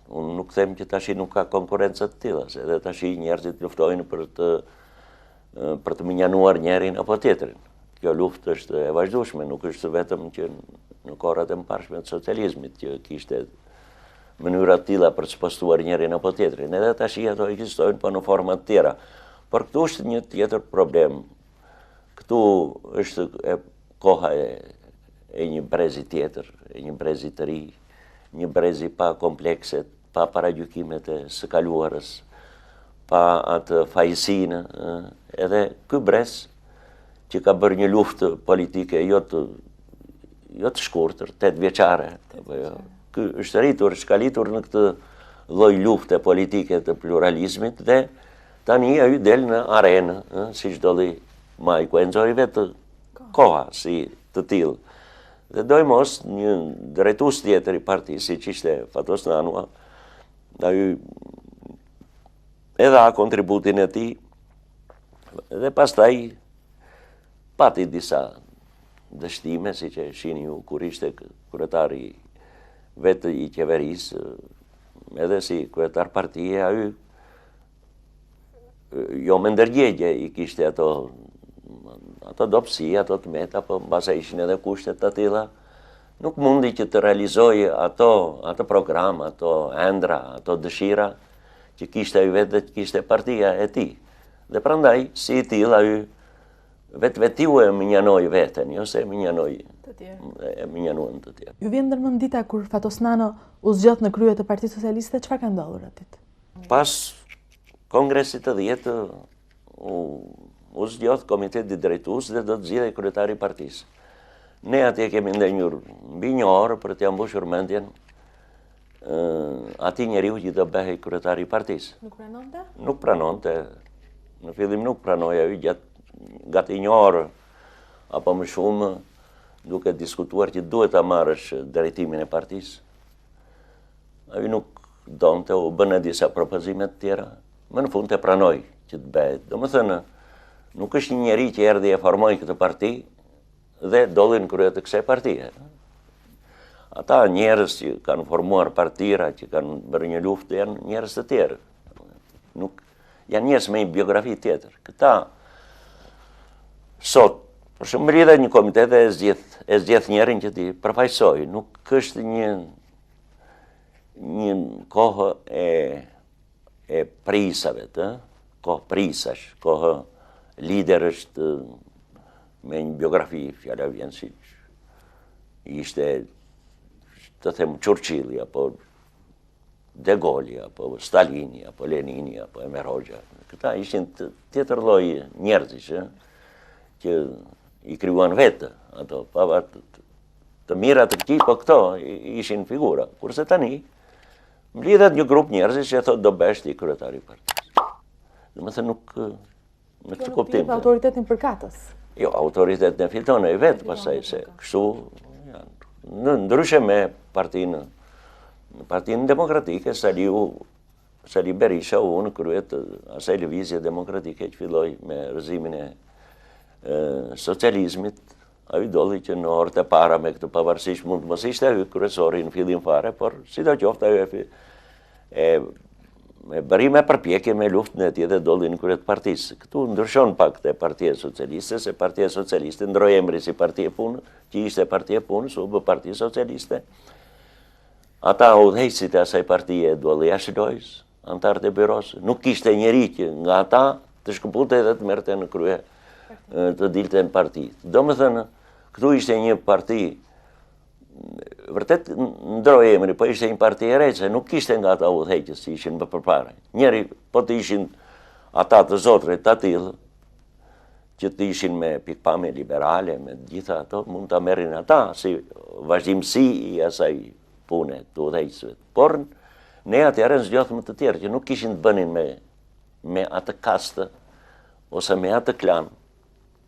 Unë nuk them që tash nuk ka konkurrencë të tilla, se edhe tash njerëzit luftojnë për të minjanuar njërin apo tjetrin. Kjo luftë është e vazhdueshme, nuk është vetëm që në kohrat e mëparshme të socializmit që kishte mënyra të tilla për të spostuar njërin apo tjetrin. Edhe tash ato ekzistojnë, po në forma të tjera. Por këtu është një tjetër problem. Këtu është koha e një brezi tjetër, e një brezi të ri, një brezi pa komplekset, pa paragjykimet e së kaluarës, pa atë fajësinë, edhe ky brez që ka bërë një luftë politike jo të shkurtër, 8 vjeçare. Ky është rritur, shkalitur në këtë lloj lufte politike të pluralizmit dhe tani ai del në arenë, siç dolli Majko, e nxori vetë koha si të tillë. Dhe doj mos një drejtues tjetër i partisë, siç ishte Fatosnano, ai e dha kontributin e tij dhe pastaj pati disa dështime, siç e shihni ju kur ishte kryetari vetë i qeverisë, edhe si kryetar partie, ai jo me ndërgjegje i kishte ato dobësi, ato të meta, po mbase ishin edhe kushtet të tilla, nuk mundi që të realizojë ato program, ato ëndra, ato dëshira që kishte ai vetë, që kishte partia e tij. Dhe prandaj, si i tillë, ai vetiu e minjanoi veten, jo se minjanuan të tjerë. Ju vjen ndërmend dita kur Fatosnano u zgjodh në krye të Partisë Socialiste, çfarë ka ndodhur aty? Pas kongresit të 10 u zgjodh komiteti drejtues dhe do të zgjidhej kryetari i partisë. Ne atje kemi ndenjur mbi një orë për t'ia mbushur mendjen atij njeriu që do bëhej kryetari i partisë. Nuk pranonte? Nuk pranonte. Në fillim nuk pranoi ai gati një orë apo më shumë duke diskutuar që duhet ta marrësh drejtimin e partisë. Ai nuk donte, u bënë disa propozime të tjera, më në fund e pranoi që të bëhet. Domethënë, nuk është një njeri që erdhi e formoi këtë parti dhe dolli në krye të kësaj partie. Ata njerëz që kanë formuar partira, që kanë bërë një luftë, janë njerëz të tjerë. Nuk janë njerëz me një biografi tjetër. Këta sot, për shembull, rridhe një komitet e zgjedh njerin që t'i përfaqësoj. Nuk është një kohë e prisave, kohë prisash, kohë liderësh me një biografi, fjala vjen si ishte, të them, Churchilli, apo De Gaulle, apo Stalini, apo Lenini, apo Enver Hoxha. Këta ishin tjetër lloj njerëzish që i krijuan vetë ato, pavarë të mira të këtij, po këto ishin figura. Kurse tani mblidhet një grup njerëzish që thotë do bësh ti kryetari i partisë. Domethënë nuk në këtë kuptim. Nuk autoritetin përkatës. Jo, autoritetin e fiton ai vetë, pastaj se kështu janë. Ndryshe me Partinë Demokratike, Sali Berisha u në krye të asaj lëvizje demokratike që filloi me rrëzimin e socializmit. Ai dolli që në orët e para me këtë pavarësisht mund të mos ishte ai kryesori në fillim fare, por sidoqoftë ai me bëri me përpjekje me luftën e tij dhe dolli në krye të partisë. Këtu ndryshon pak te Partia Socialiste, se Partia Socialiste ndroi emrin si Parti e Punës, që ishte Parti e Punës, u bë Parti Socialiste. Ata udhëheqësit e asaj partie dolli jashtë lojës, antarët e byros, nuk kishte njeri që nga ata të shkëputej dhe të merrte në krye të dilte në parti. Domethënë, këtu ishte një parti, vërtet ndroi emri, po ishte një parti e re, se nuk kishte nga ata udhëheqës që ishin më përpara. Njeri, po të ishin ata të zotërit të tillë, që të ishin me pikpamje liberale, me gjitha ato, mund të merrin ata si vazhdimësi i asaj pune të udhëheqësve. Por ne atëherë zgjodhëm të tjerë që nuk kishin të bënin me atë kastë ose me atë klan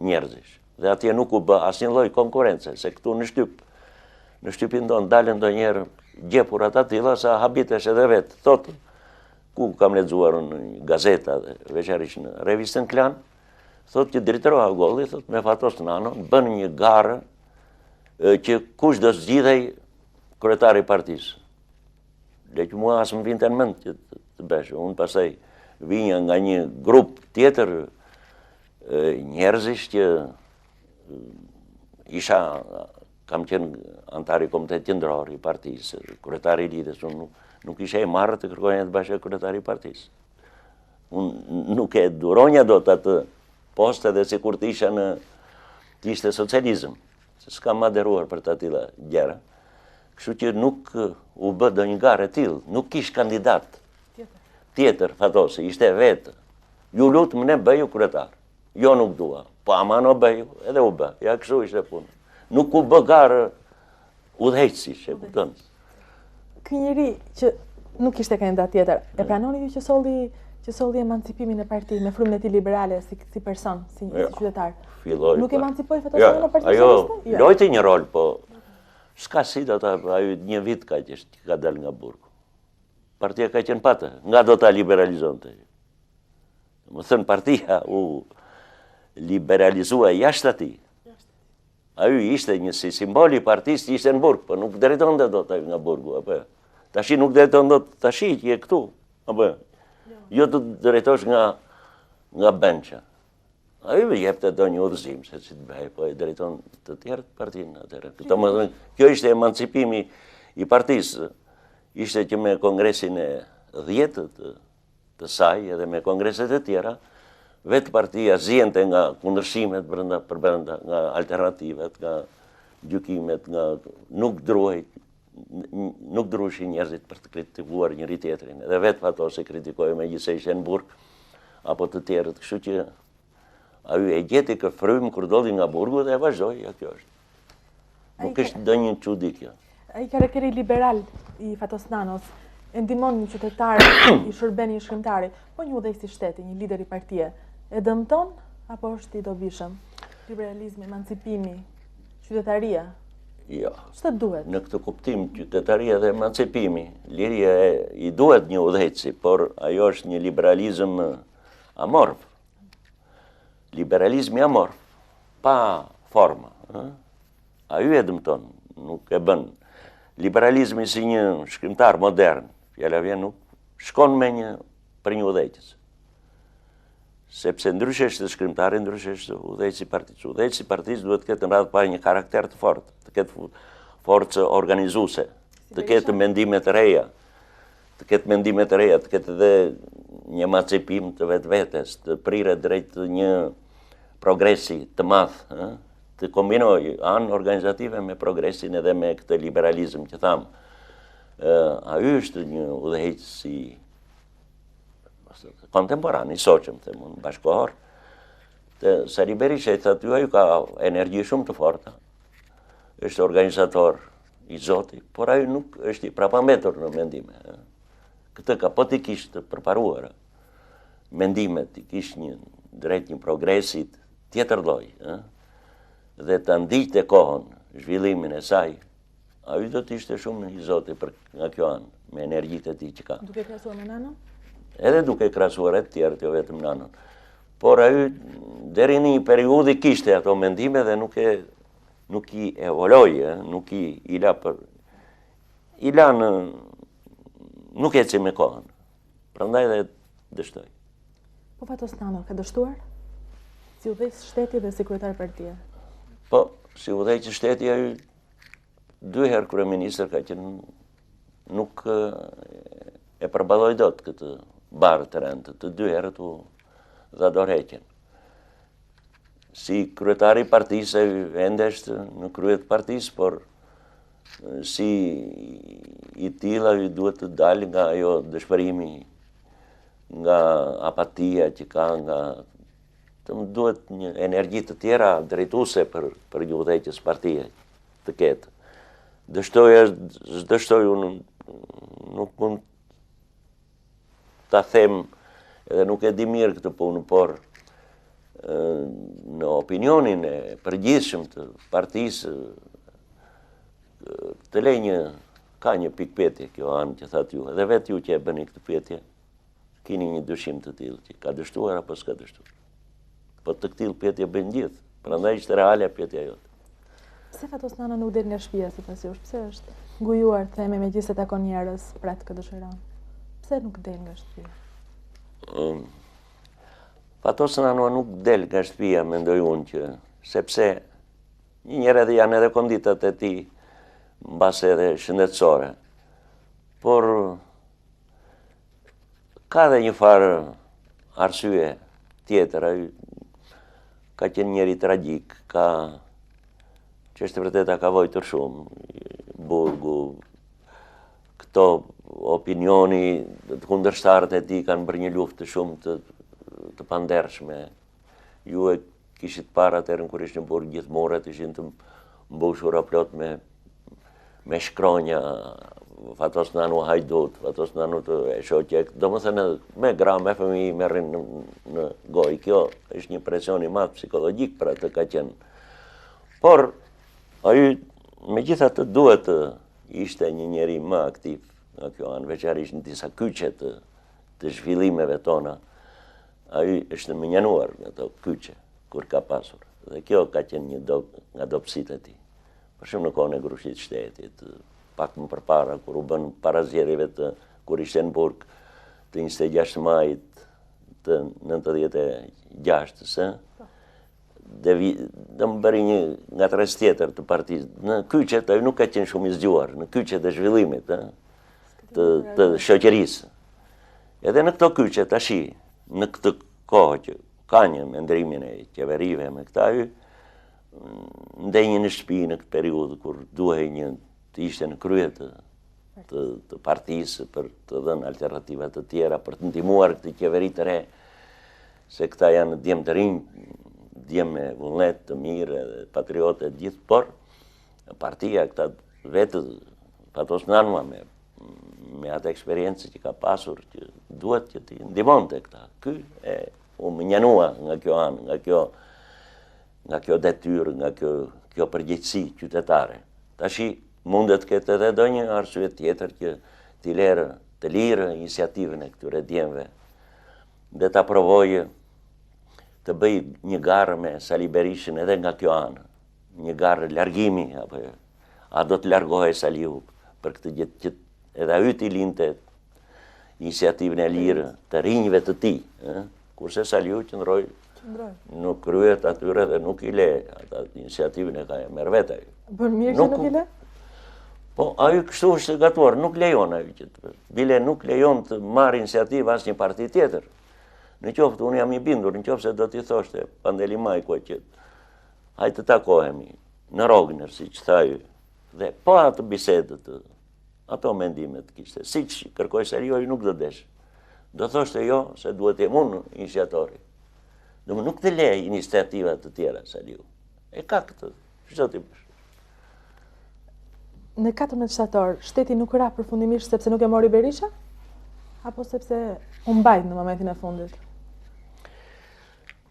njerëzish. Dhe atje nuk u bë asnjë lloj konkurrence, se këtu në shtypin tonë dalën ndonjëherë gjepura të tilla sa habitesh edhe vetë. Thotë, ku kam lexuar në gazeta dhe veçanërisht në revistën Klan, thotë që drejtori Agolli, thotë me Fatos Nanon, bën një garë që kush do zgjidhej kryetari i partisë. Le që mua as më vinte në mend që të bësh. Unë pastaj vinja nga një grup tjetër njerëzish që kam qenë antar i Komitetit Qendror i partisë, kryetari i lidhjes, unë nuk isha e marrë të kërkoja të bashkë kryetari i partisë. Unë nuk e duronja dot atë post edhe sikur të isha të ishte socializëm, se s'kam aderuar për të atilla gjëra. Kështu që nuk u bë ndonjë garë e tillë, nuk kish kandidat tjetër Fatosi, ishte vetë. Ju lutëm ne bëju kryetar. Jo nuk dua, po aman o bëju, edhe u bë. Ja kështu ishte punë. Nuk u bë garë udhëheqësish, e kupton. Ky njeri që nuk ishte kandidat tjetër, e pranoni ju që solli emancipimin e partisë me frymën e tij liberale si person, si qytetar? Nuk emancipoi Fatosi në Partinë Socialiste? Ajo lojti një rol, po s'ka si do ta, ajo një vit ka dalë nga burgu. Partia ka qenë patë, nga do ta liberalizonte. Më thënë partia u liberalizua jashtë atij. Ajo ishte një si simboli i partisë që ishte në burg, po nuk drejtonte dot ajo nga burgu, apo. Tashi nuk drejton dot tashi që je këtu, apo. Jo të drejtosh nga bença. Ajo jepte do një udhëzim se si të bëhej, po e drejton të tjerë partinë atëherë. Kjo ishte emancipimi i partisë. Ishte që me kongresin e 10 të saj edhe me kongreset e tjera, vetë partia zjente nga kundërshimet brenda, nga alternativet, nga gjykimet, nuk druheshin njerëzit për të kritikuar njëri tjetrin. Edhe vetë Fatosi kritikoi megjithëse ishte në burg apo të tjerët, kështu që ajo e gjeti kë frymë kur dolli nga burgu dhe e vazhdoi, ja kjo është. Nuk është ndonjë çudi kjo. Ai karakteri liberal i Fatos Nanos e ndihmon një qytetar i shërben një shkrimtari, po një udhëheqës i shtetit, një lider i partie, e dëmton apo është i dobishëm? Liberalizmi, emancipimi, qytetaria? Jo. Ç'të duhet? Në këtë kuptim, qytetaria dhe emancipimi, liria i duhet një udhëheqësi, por ajo është një liberalizëm amorf. Liberalizmi amorf, pa forma. Ajo e dëmton, nuk e bën. Liberalizmi si një shkrimtar modern, fjala vjen nuk shkon për një udhëheqës. Sepse ndryshe është shkrimtari, ndryshe është udhëheqësi i partisë. Udhëheqësi i partisë duhet të ketë në radhë pa një karakter të fortë, të ketë forcë organizuese, të ketë mendime të reja, të ketë edhe një emancipim të vetvetes, të priret drejt një progresi të madh, të kombinoj anë organizative me progresin edhe me këtë liberalizëm që thamë. Ajo është një udhëheqës kontemporan, i soqëm, të mund bashkohor. Sali Berisha i thotë, ajo ka energji shumë të forta, është organizator i Zoti, por ajo nuk është i prapambetur në mendime. Këtë ka po t'i kishtë përparuar, mendimet t'i kishtë një drejt një progresit tjetër lloj, dhe të ndiqte kohën, zhvillimin e saj, ajo do të ishte shumë i Zoti për nga kjo anë, me energjitë e tij që ka. Duke krahasuar me Nanon? Edhe duke krahasuar e të tjerët, jo vetëm Nanon. Por ajo deri në një periudhë kishte ato mendime dhe nuk i evoloi, nuk i la nuk eci me kohën. Prandaj dhe dështoi. Po Fatos Nanon ka dështuar? Si udhëheqës shteti dhe si kryetar partie? Po, si udhëheqës shteti, ajo 2 herë kryeministër ka qenë, nuk e përballoi dot këtë barë të rëndë, të 2 herët u dha dorëheqjen. Si kryetari i partisë ende është në krye të partisë, por si i tilla i duhet të dalë nga ajo dëshpërimi, nga apatia që ka, nga të më duhet një energji të tjera drejtuese për një udhëheqës partie të ketë. Dështoj unë nuk mund ta them edhe nuk e di mirë këtë punë, por në opinionin e përgjithshëm të partisë të lej ka një pikë pyetje kjo anë që thatë ju, edhe vetë ju që e bëni këtë pyetje, kini një dyshim të tillë që ka dështuar apo s'ka dështuar. Po të këtillë pyetje bëjnë gjithë, prandaj ishte reale pyetja jote. Pse Fatos Nano nuk del nga shtëpia sipas jush? Pse është ngujuar themi megjithëse takon njerëz pret këtë dëshiron? Pse nuk del nga shtëpia? Fatos Nano nuk del nga shtëpia, mendoj unë që sepse një njerë edhe janë edhe konditat e tij mbas edhe shëndetësore. Por ka dhe një farë arsye tjetër, ai ka qenë njeri tragjik, që është vërteta ka vojtur shumë, burgu, këto opinioni, të kundërshtarët e tij kanë bërë një luftë shumë të pandershme. Ju e kishit para atëherën kur ishte në burg, gjithë muret ishin të mbushura plot me shkronja, Fatos Nano hajdut, Fatos Nano të e shoqe, domethënë me gra, me fëmijë merrin në gojë. Kjo është një presion i madh psikologjik për atë ka qenë. Por ai megjithatë duhet të ishte një njeri më aktiv nga kjo anë, veçanërisht në disa kyçe të zhvillimeve tona. Ai është mënjanuar nga ato kyçe kur ka pasur. Dhe kjo ka qenë një nga dobësitë e tij. Për shumë në kohën e Grushit Shtetit, pak më përpara, kur u bën para zgjedhjeve kur ishte në burg të 26 majit të 96-së, dhe më bëri një nga tres tjetër të partisë. Në kyçet, ai nuk ka qenë shumë i zgjuar, në kyçet e zhvillimit të shoqërisë. Edhe në këto kyçe tashi, në këtë kohë që ka një me ndrimin e qeverive me këta, ndenjë në shtëpi në këtë periudhë kur duhej të ishte në krye të partisë për të dhënë alternativa të tjera, për të ndihmuar këtë qeveri të re, se këta janë djemë të rinj, djemë me vullnet të mirë dhe patriote gjithë, por partia këta vetë Fatos Nano me atë eksperiencë që ka pasur, që duhet që t'i ndihmonte këta. Ky u mënjanua nga kjo anë, nga kjo detyrë, nga kjo përgjegjësi qytetare. Tashi mundet këtë edhe do një arsye tjetër që të lirë iniciativën e këtyre djemve dhe ta provojë të bëj një garë me Sali Berishën edhe nga kjo anë, një garë largimi, a do të largohej Saliu për këtë gjë që edhe ai t'i linte iniciativën e lirë të rinjve të tij, kurse Saliu qëndroi nuk kryet atyre dhe nuk i le ata iniciativën e ka merr vetë ai. Bën mirë që nuk i le? Po, ai kështu është gatuar, nuk lejon ai që bile nuk lejon të marrë iniciativë asnjë parti tjetër. Në qoftë unë jam i bindur, në qoftë se do t'i thoshte Pandeli Majko që hajtë të takohemi në Rogner, siç tha ai, dhe po atë bisedët, ato mendimet kishte, siç kërkoi Saliu, ai nuk do desh. Do thoshte jo, se duhet jem unë iniciatori. Domun nuk të lej iniciativa të tjera Saliu. E ka këtë, çdo ti bësh. Në 14 shtator, shteti nuk ra përfundimisht sepse nuk e mori Berisha? Apo sepse u mbajt në momentin e fundit?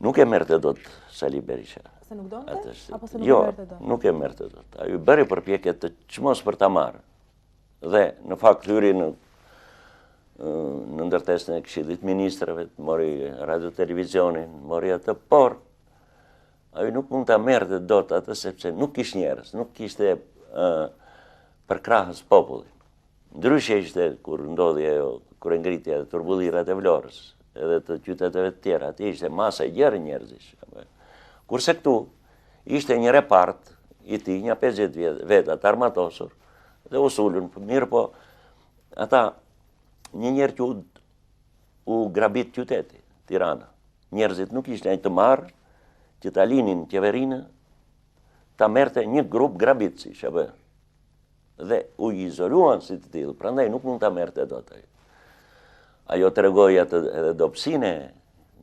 Nuk e merrte dot Sali Berisha. Se nuk donte? Apo se nuk e merrte dot? Nuk e merrte dot. Ai bëri përpjekje të çmos për ta marrë. Dhe në fakt hyri në ndërtesën e Këshillit Ministrave, mori radio televizionin, mori atë, por ai nuk mund ta merrte dot atë sepse nuk kishte njerëz, nuk kishte për krahës popullin. Ndryshe ishte kur ndodhi ajo, kur e ngritja turbullirat e Vlorës, edhe të qyteteve të tjera, aty ishte masa e gjerë njerëzish. Kurse këtu ishte një repart i tij, një 50 veta të armatosur, dhe u sulën, mirë po, ata një njerë që u grabit qyteti, Tirana. Njerëzit nuk ishte të marrë, që ta linin qeverinë, ta merte një grup grabitësi, shabë. Dhe u izoluan si të tillë, prandaj nuk mund ta merte dot ai. Ajo tregoi atë edhe dobësinë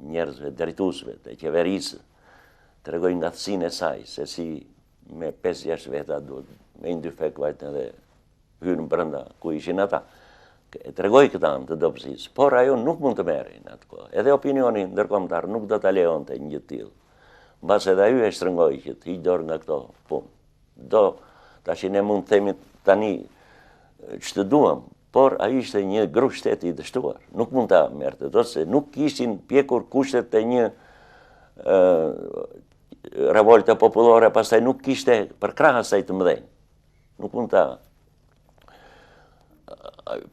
njerëzve drejtuesve të qeverisë tregoj ngatësinë e saj, se si me 5-6 veta duhet me një dy fek vajtë edhe hyrën brenda ku ishin ata. E tregoj këtë anë të dobësisë, por ajo nuk mund të merrej në atë kohë. Edhe opinioni ndërkombëtar nuk do ta lejonte një gjë të tillë. Mbas edhe ajo e shtrëngoi që të hiq dorë nga këto punë. Tash ne mund të themi tani ç'të duam, por ai ishte një grup shteti i dështuar. Nuk mund ta merrte, se nuk kishin pjekur kushtet e një revolte popullore, pastaj nuk kishte përkrah asaj të mëdhenj. Nuk mund ta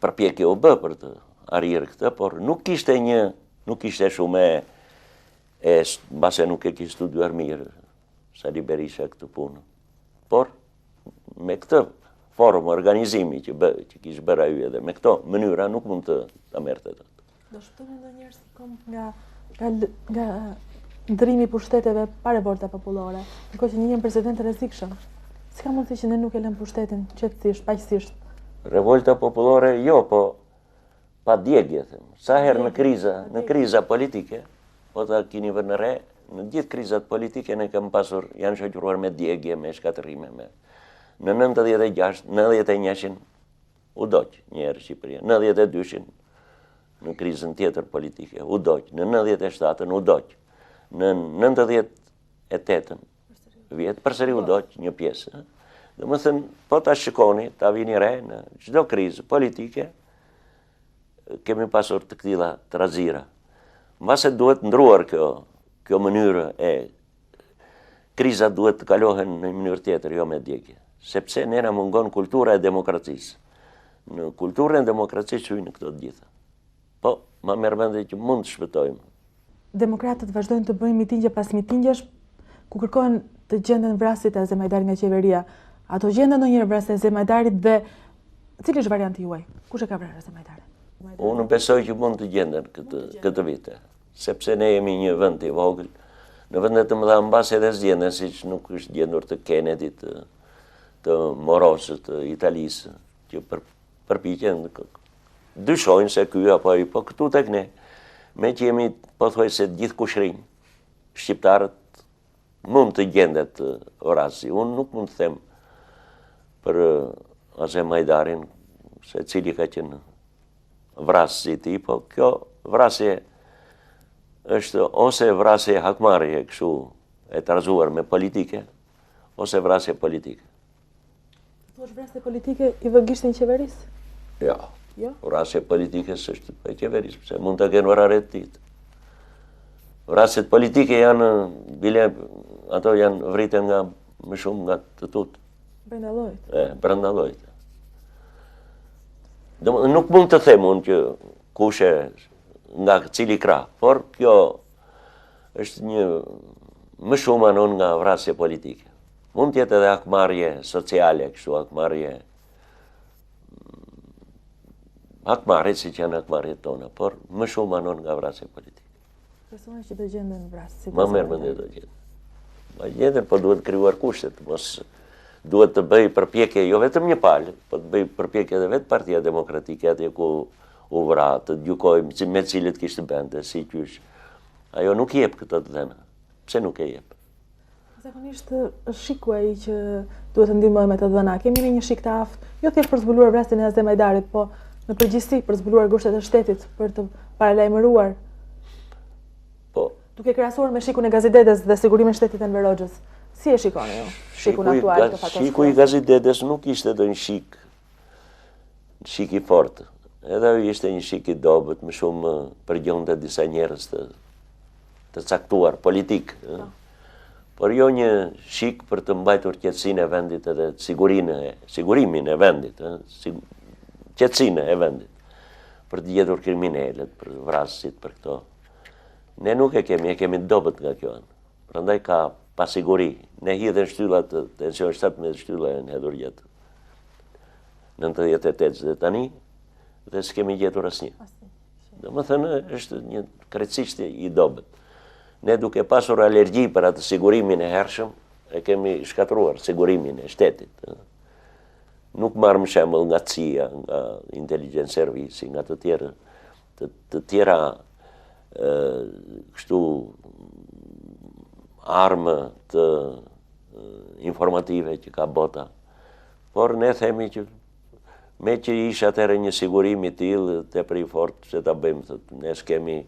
përpjekje u bë për të arrirë këtë, por nuk kishte shumë mbase nuk e kishte studiuar mirë Sali Berisha këtë punë. Por me këtë forum organizimi që kishte bërë ai edhe me këto mënyra nuk mund të ta merrte dot. Do shpëtojnë ndonjëherë si kom nga ndrimi i pushteteve pa revolta popullore, ndërkohë që një president të rrezikshëm. Si ka mundësi që ne nuk e lëm pushtetin qetësisht, paqësisht? Revolta popullore jo, po pa djegje, them. Sa herë në kriza politike, po ta keni vënë në re, në gjithë krizat politike ne kemi pasur, janë shoqëruar me djegje, me shkatërrime, në 96, 91-shin u doq një herë Shqipëria, 92-shin në krizën tjetër politike, u doq, në 97-ën u doq, në 98-ën vjet përsëri u doq një pjesë. Domethënë, po ta shikoni, ta vini re në çdo krizë politike, kemi pasur të këtilla trazira. Mbase duhet ndruar kjo mënyrë krizat duhet të kalohen në një mënyrë tjetër, jo me djegje. Sepse ne na mungon kultura e demokracisë. Në kulturën e demokracisë hyjnë këto të gjitha. Po, ma merr mendje që mund të shpëtojmë. Demokratët vazhdojnë të bëjnë mitingje pas mitingjesh ku kërkojnë të gjenden vrasjet e Azem Hajdarit nga qeveria. Ato gjenden ndonjëherë vrasjen e Azem Hajdarit dhe cili është varianti juaj? Kush e ka vrarë Azem Hajdarin? Unë besoj që mund të gjenden këtë vite, sepse ne jemi një vend i vogël. Në vendet të mëdha mbas edhe zgjenden, siç nuk është gjendur të Kennedy, të Morosët, të Italisë, që përpiqen dyshojnë se ky apo ai, po këtu tek ne, me që jemi pothuajse gjithë kushrinj, shqiptarët mund të gjendet vrasje. Unë nuk mund të them për Azem Hajdarin se cili ka qenë vrasë si ti, po kjo vrasje është ose vrasje hakmarrje kështu e trazuar me politike, ose vrasje politike. Thuaç vrasje politike i vëgishtin qeverisë? Jo. Jo? Vrasje politike s'është e qeverisë, pse mund të kenë vrarë të tij. Vrasjet politike janë bile ato janë vriten nga më shumë nga të tut. Brenda llojit. Brenda llojit. Nuk mund të them unë që kush nga cili krah, por kjo është një më shumë anon nga vrasje politike. Mund të jetë edhe hakmarrje sociale, kështu hakmarrje si që janë hakmarrjet tona, por më shumë anon nga vrasje politike. Persona që do gjenden vrasë. Ma merr mendje do gjenden. Ma gjenden, po duhet krijuar kushtet, mos duhet të bëj përpjekje jo vetëm një palë, po të bëj përpjekje edhe vetë Partia Demokratike atje ku u vra, të gjykojmë me cilët kishte bende, si qysh. Ajo nuk jep këtë të dhëna. Pse nuk e jep? Zakonisht është shiku ai që duhet të ndihmojë me të dhëna. Kemi një shik të aftë, jo thjesht për zbuluar vrasjen e Azem Hajdarit, po në përgjithësi për zbuluar ngushtet e shtetit, për të paralajmëruar. Po. Duke krahasuar me shikun e Gazidedes dhe sigurimin e shtetit Enver Hoxhës. Si e shikoni ju shikun aktual të fatos? Shiku i Gazidedes nuk ishte do një shik i fortë. Edhe ai ishte një shik i dobët, më shumë përgjonte disa njerëz të caktuar politik. Por jo një shik për të mbajtur qetësinë e vendit edhe sigurimin e vendit, qetësinë e vendit, për të gjetur kriminalët, për vrasësit, për këto. Ne nuk e kemi dobët nga kjo anë. Prandaj ka pasiguri. Ne hidhen shtyllat, tension 17 shtylla janë hedhur jetë. 98 dhe tani, dhe s'kemi gjetur asnjë. Domethënë është një krejtësisht i dobët. Ne duke pasur alergji për atë sigurimin e hershëm, e kemi shkatruar sigurimin e shtetit. Nuk marrëm shembull nga CIA, nga Intelligence Service, nga të tjera kështu armë të informative që ka bota. Por ne themi që me që ishë atëre një sigurim i tillë të për i fort që ta bëjmë, thëtë, ne s'kemi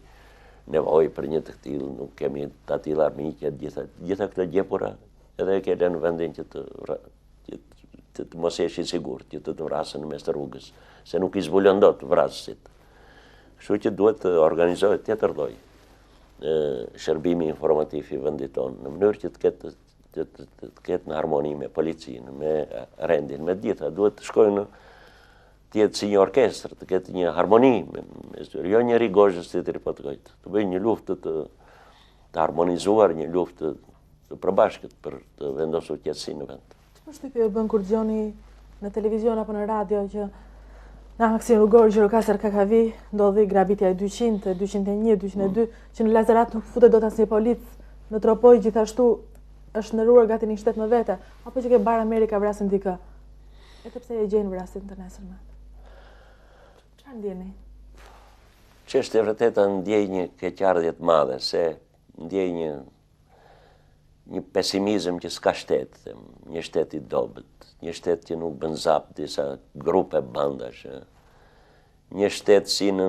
nevojë për një të tillë, nuk kemi të atillë armiqe, gjitha këtë gjepura, edhe kele në vendin që të mos jesh i sigurt, që të vrasën në mes të rrugës, se nuk i zbulon dot vrasësit. Kështu që duhet të organizohet tjetër lloj shërbimi informativ i vendit tonë, në mënyrë që të ketë në harmoni me policinë, me rendin, me gjitha, duhet të shkojnë tjetë si një orkestër, të ketë një harmoni, jo një rigozhës të tjetëri po të gojtë, të bëjnë një luftë të harmonizuar, një luftë të përbashkët për të vendosur qetësinë në vend. Çfarë shtypje u bën kur dëgjoni në televizion apo në radio që në aksin rrugor Gjirokastër Kakavi ndodhi grabitja e 200, 201, 202, që në Lazarat nuk futet dot asnjë polic, në Tropoj gjithashtu është ndëruar gati një shtet më vete, apo që ke Bar Amerika vrasin dikë. Edhe pse e gjejnë vrasin të nesërme. Çfarë ndjeni? Ç'është e vërteta, ndjej një keqardhje të madhe, se ndjej një pesimizëm që s'ka shtet, një shtet i dobët, një shtet që nuk bën zap disa grupe bandash, një shtet si në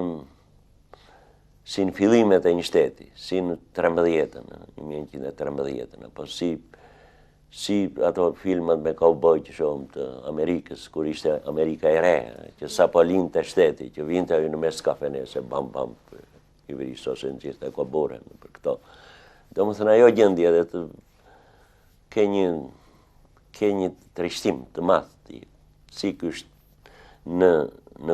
fillimet e një shteti, si në 13-ën, 1913-ën, apo si ato filmat me cowboy që shohëm të Amerikës, kur ishte Amerika e re, që sa po linte shteti, që vinte ajo në mes kafenese, bam, i vrisë ose në gjithë e kobore, për këto. Do më thënë, ajo gjendje dhe të ke një trishtim të madh, si kështë në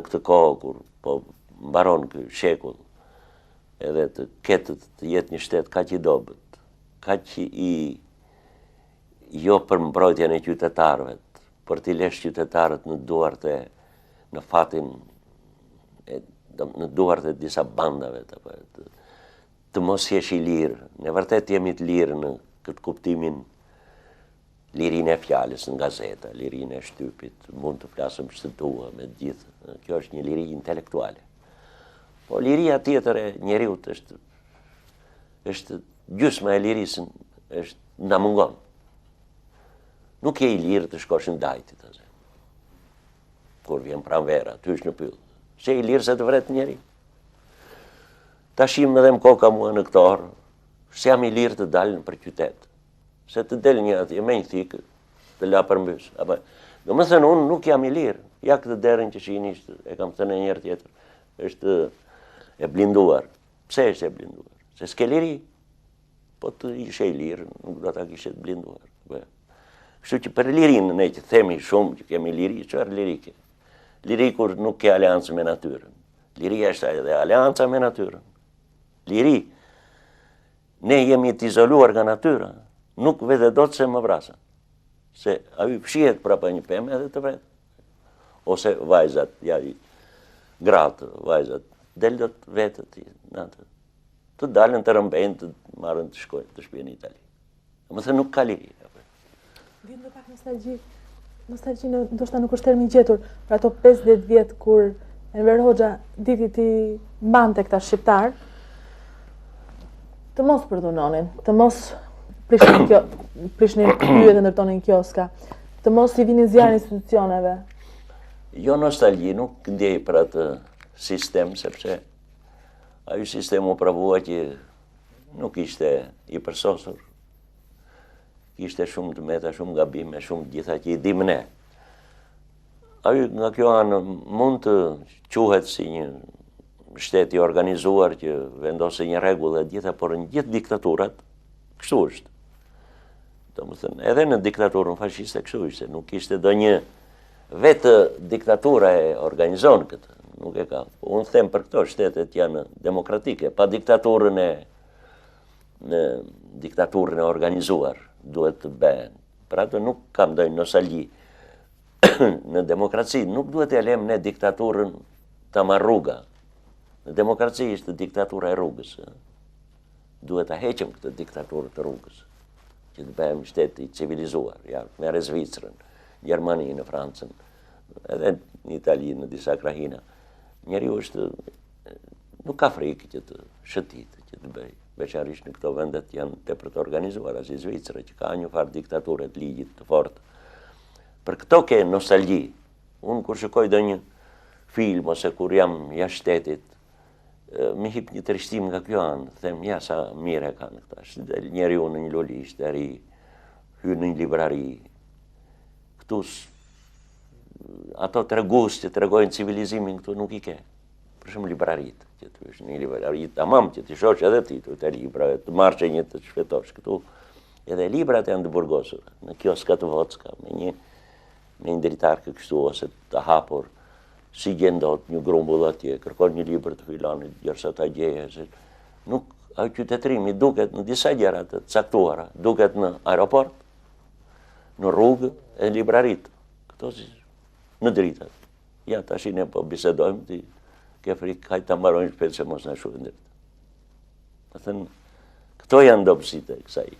këtë kohë, kur po mbaron ky shekull, edhe të ketë të jetë një shtet kaq i dobët, kaq i jo për mbrojtjen e qytetarëve, për t'i lesh qytetarët në duart e në fatin në duart e disa bandave, të mos jesh i lirë. Ne vërtet jemi të lirë në këtë kuptimin, lirinë e fjalës në gazeta, lirinë e shtypit, mund të flasëm ç'të dua me gjithë. Kjo është një liri intelektuale. Po liria tjetër e njeriut është gjysma e lirisë, na mungon. Nuk je i lirë të shkosh në dajtit, kur vjen pranvera, ty është në pyll. Se i lirë se të vret njeri. Ta shim edhe më koka mua në këto orë, se jam i lirë të dalën për qytet. Se të del një atje me një thikë, të la përmbys. Do më thënë, unë nuk jam i lirë. Ja këtë derën që shini, e kam thënë e njerë tjetër, është e blinduar. Pse është e blinduar? Se s'ke liri. Po të ishe i lirë, nuk do ta kishe të blinduar. Kështu që për lirinë, ne që themi shumë që kemi liri, çfarë liri ke? Liri kur nuk ke aleancë me natyrën. Liria është edhe aleanca me natyrën. Liri, ne jemi të izoluar nga natyra, nuk vete do të se më vrasa. Se ajo fshihet prapa një pemë edhe të vret. Ose vajzat, gratë, vajzat, del do të vetët, të dalën të rëmbejnë, të marrën të shkojnë, të shpijnë në Itali. Më thë nuk ka liri. Vjen dhe pak nostalgji ndoshta nuk është termi i gjetur, për ato 50 vjet kur Enver Hoxha diti ti mbante këta shqiptar, të mos përdunonin, të mos prishnin krye dhe ndërtonin kioska, të mos i vinin zjarë institucioneve. Jo nostalgji, nuk ndjej për atë sistem, sepse ajo sistem u provua që nuk ishte i përsosur. Ishte shumë të meta, shumë gabime, shumë gjitha që i dim ne. Ajo nga kjo anë mund të quhet si një shtet i organizuar që vendose një rregull dhe gjitha, por në gjithë diktaturat kështu është. Domethënë, edhe në diktaturën fashiste kështu ishte, nuk ishte ndonjë vetë diktatura e organizon këtë, nuk e ka. Unë them për këto shtetet janë demokratike, pa diktaturën e organizuar duhet të bëhen. Për ato nuk kam ndonjë nostalgji. Në demokraci nuk duhet e lëm ne diktaturën ta marr rruga. Në demokraci është diktatura e rrugës. Duhet ta heqim këtë diktaturë të rrugës, që të bëhem shtet i civilizuar, me Zvicrën, Gjermaninë, Francën, edhe në Itali, në disa krahina. Njeriu është nuk ka frikë që të shëtit, që të bëj. Veçanërisht në këto vendet janë tepër të organizuara, si Zvicra, që ka një farë diktaturë të ligjit të fortë. Për këto ke nostalgji. Unë kur shikoj do një film ose kur jam jashtë shtetit, më hip një trishtim nga kjo anë, them ja sa mire kanë këta. Njeriu në një lolisht, deri hyn në një librari. Këtu ato tregues që tregojnë civilizimin këtu nuk i ke. Për shumë librarit, që të është një librarit tamam që të shoqë edhe ti të libra, të marrë një të shpetosh këtu. Edhe librat janë të burgosur, në kioskat të Vocka, me një dritarkë kështu ose të hapur, si gjendot një grumbull atje, kërkon një libër të filanit, gjërsa ta gjeje. Nuk, a qytetrimi duket në disa gjëra të caktuara, duket në aeroport, në rrugë e librarit. Këto si në dritat. Ja, tash ne po bisedojmë, ti ke frikë, hajtë ta mbarojnë shpejt se mos në shuhë ndërët. Të thënë, këto janë dobësitë e kësaj.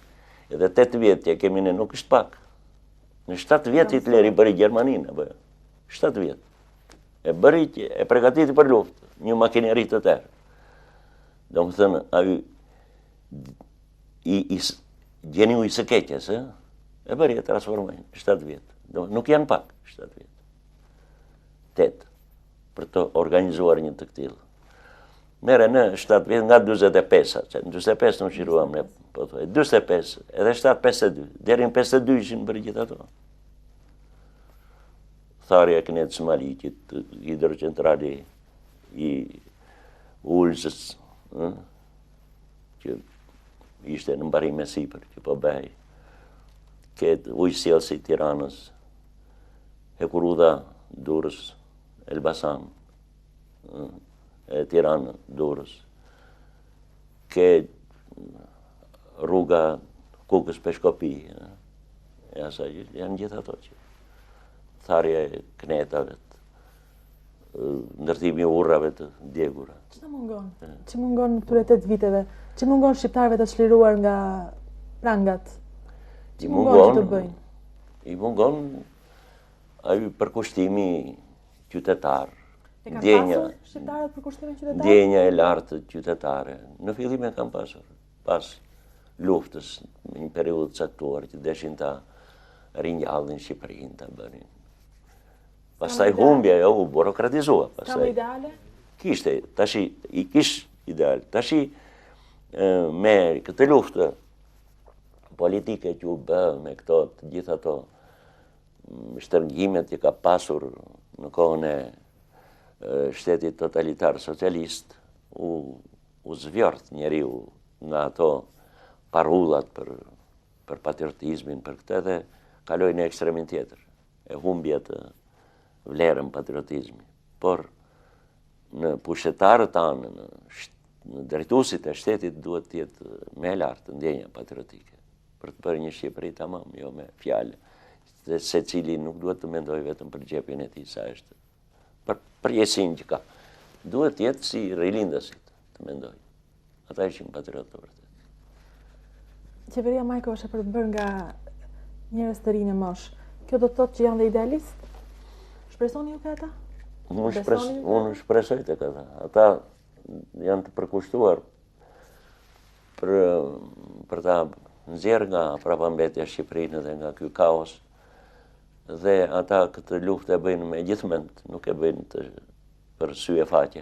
Edhe 8 vjetë kemi ne nuk është pak. Në 7 vjetë Hitleri bëri Gjermaninë, 7 vjetë. E bëri që e pregatiti për luftë, një makinerit të tërë. Do më thënë, gjeniu i së keqes, e bëri e transformojnë, 7 vjetë. Nuk janë pak, 7 vjetë. 8, për të organizuar një të këtilë. Mere në 7 vjetë nga 25, që në 25 në shiruam ne, po thoi, 25, edhe 7, 52, deri në 52 ishin për gjithë ato. Tharja e Knet Smalikit, hidrocentrali i Ulzës, që ishte në mbarim e sipër, që po bëhej, këtë ujësjelësi Tiranës, Hekurudha, Durrës, Elbasan, Tiranë, Durrës, ke rruga Kukës Peshkopi, janë gjithë ato që tharja e knetave, ndërtimi urrave të djegura. Që mungon? Që mungon në këtyre 8 viteve? Që mungon shqiptarëve të çliruar nga prangat? Që mungon që të bëjnë? I mungon ai përkushtimi qytetar. E kanë pasur shqiptarët përkushtimin qytetar? Ndjenja e lartë qytetare. Në fillim e kanë pasur. Pas luftës, në një periudhë caktuar që deshin ta ringjallin Shqipërinë, ta bënin. Pastaj humbja u burokratizua. Ka më ideale? Kishte, tashi i kish ideal. Tashi me këtë luftë politike që u bë me këto të gjitha ato shtërngimet që ka pasur në kohën e shtetit totalitar socialist, u zvjort njeriu nga ato parullat për patriotizmin, për këtë dhe kaloi në ekstremin tjetër, e humbja të vlerën patriotizmi. Por në pushtetarët tanë, në drejtuesit e shtetit duhet të jetë më e lartë ndjenja patriotike, për të bërë një Shqipëri tamam, jo me fjalë. Secili nuk duhet të mendoj vetëm për gjepjen e tij sa është. Për jesin që ka. Duhet të jetë si rilindësit të mendoj. Ata ishin patriotë të vërtet. Qeveria Majko është e përbërë nga njerëz të rinë mosh. Kjo do të thotë që janë dhe idealist? Shpresoni ju këta? Unë shpresoj të këta. Ata janë të përkushtuar për ta nxjerrë nga prapambetja Shqipërinë dhe nga ky kaos. Dhe ata këtë luftë e bëjnë me gjithë mend, nuk e bëjnë për sy e faqe.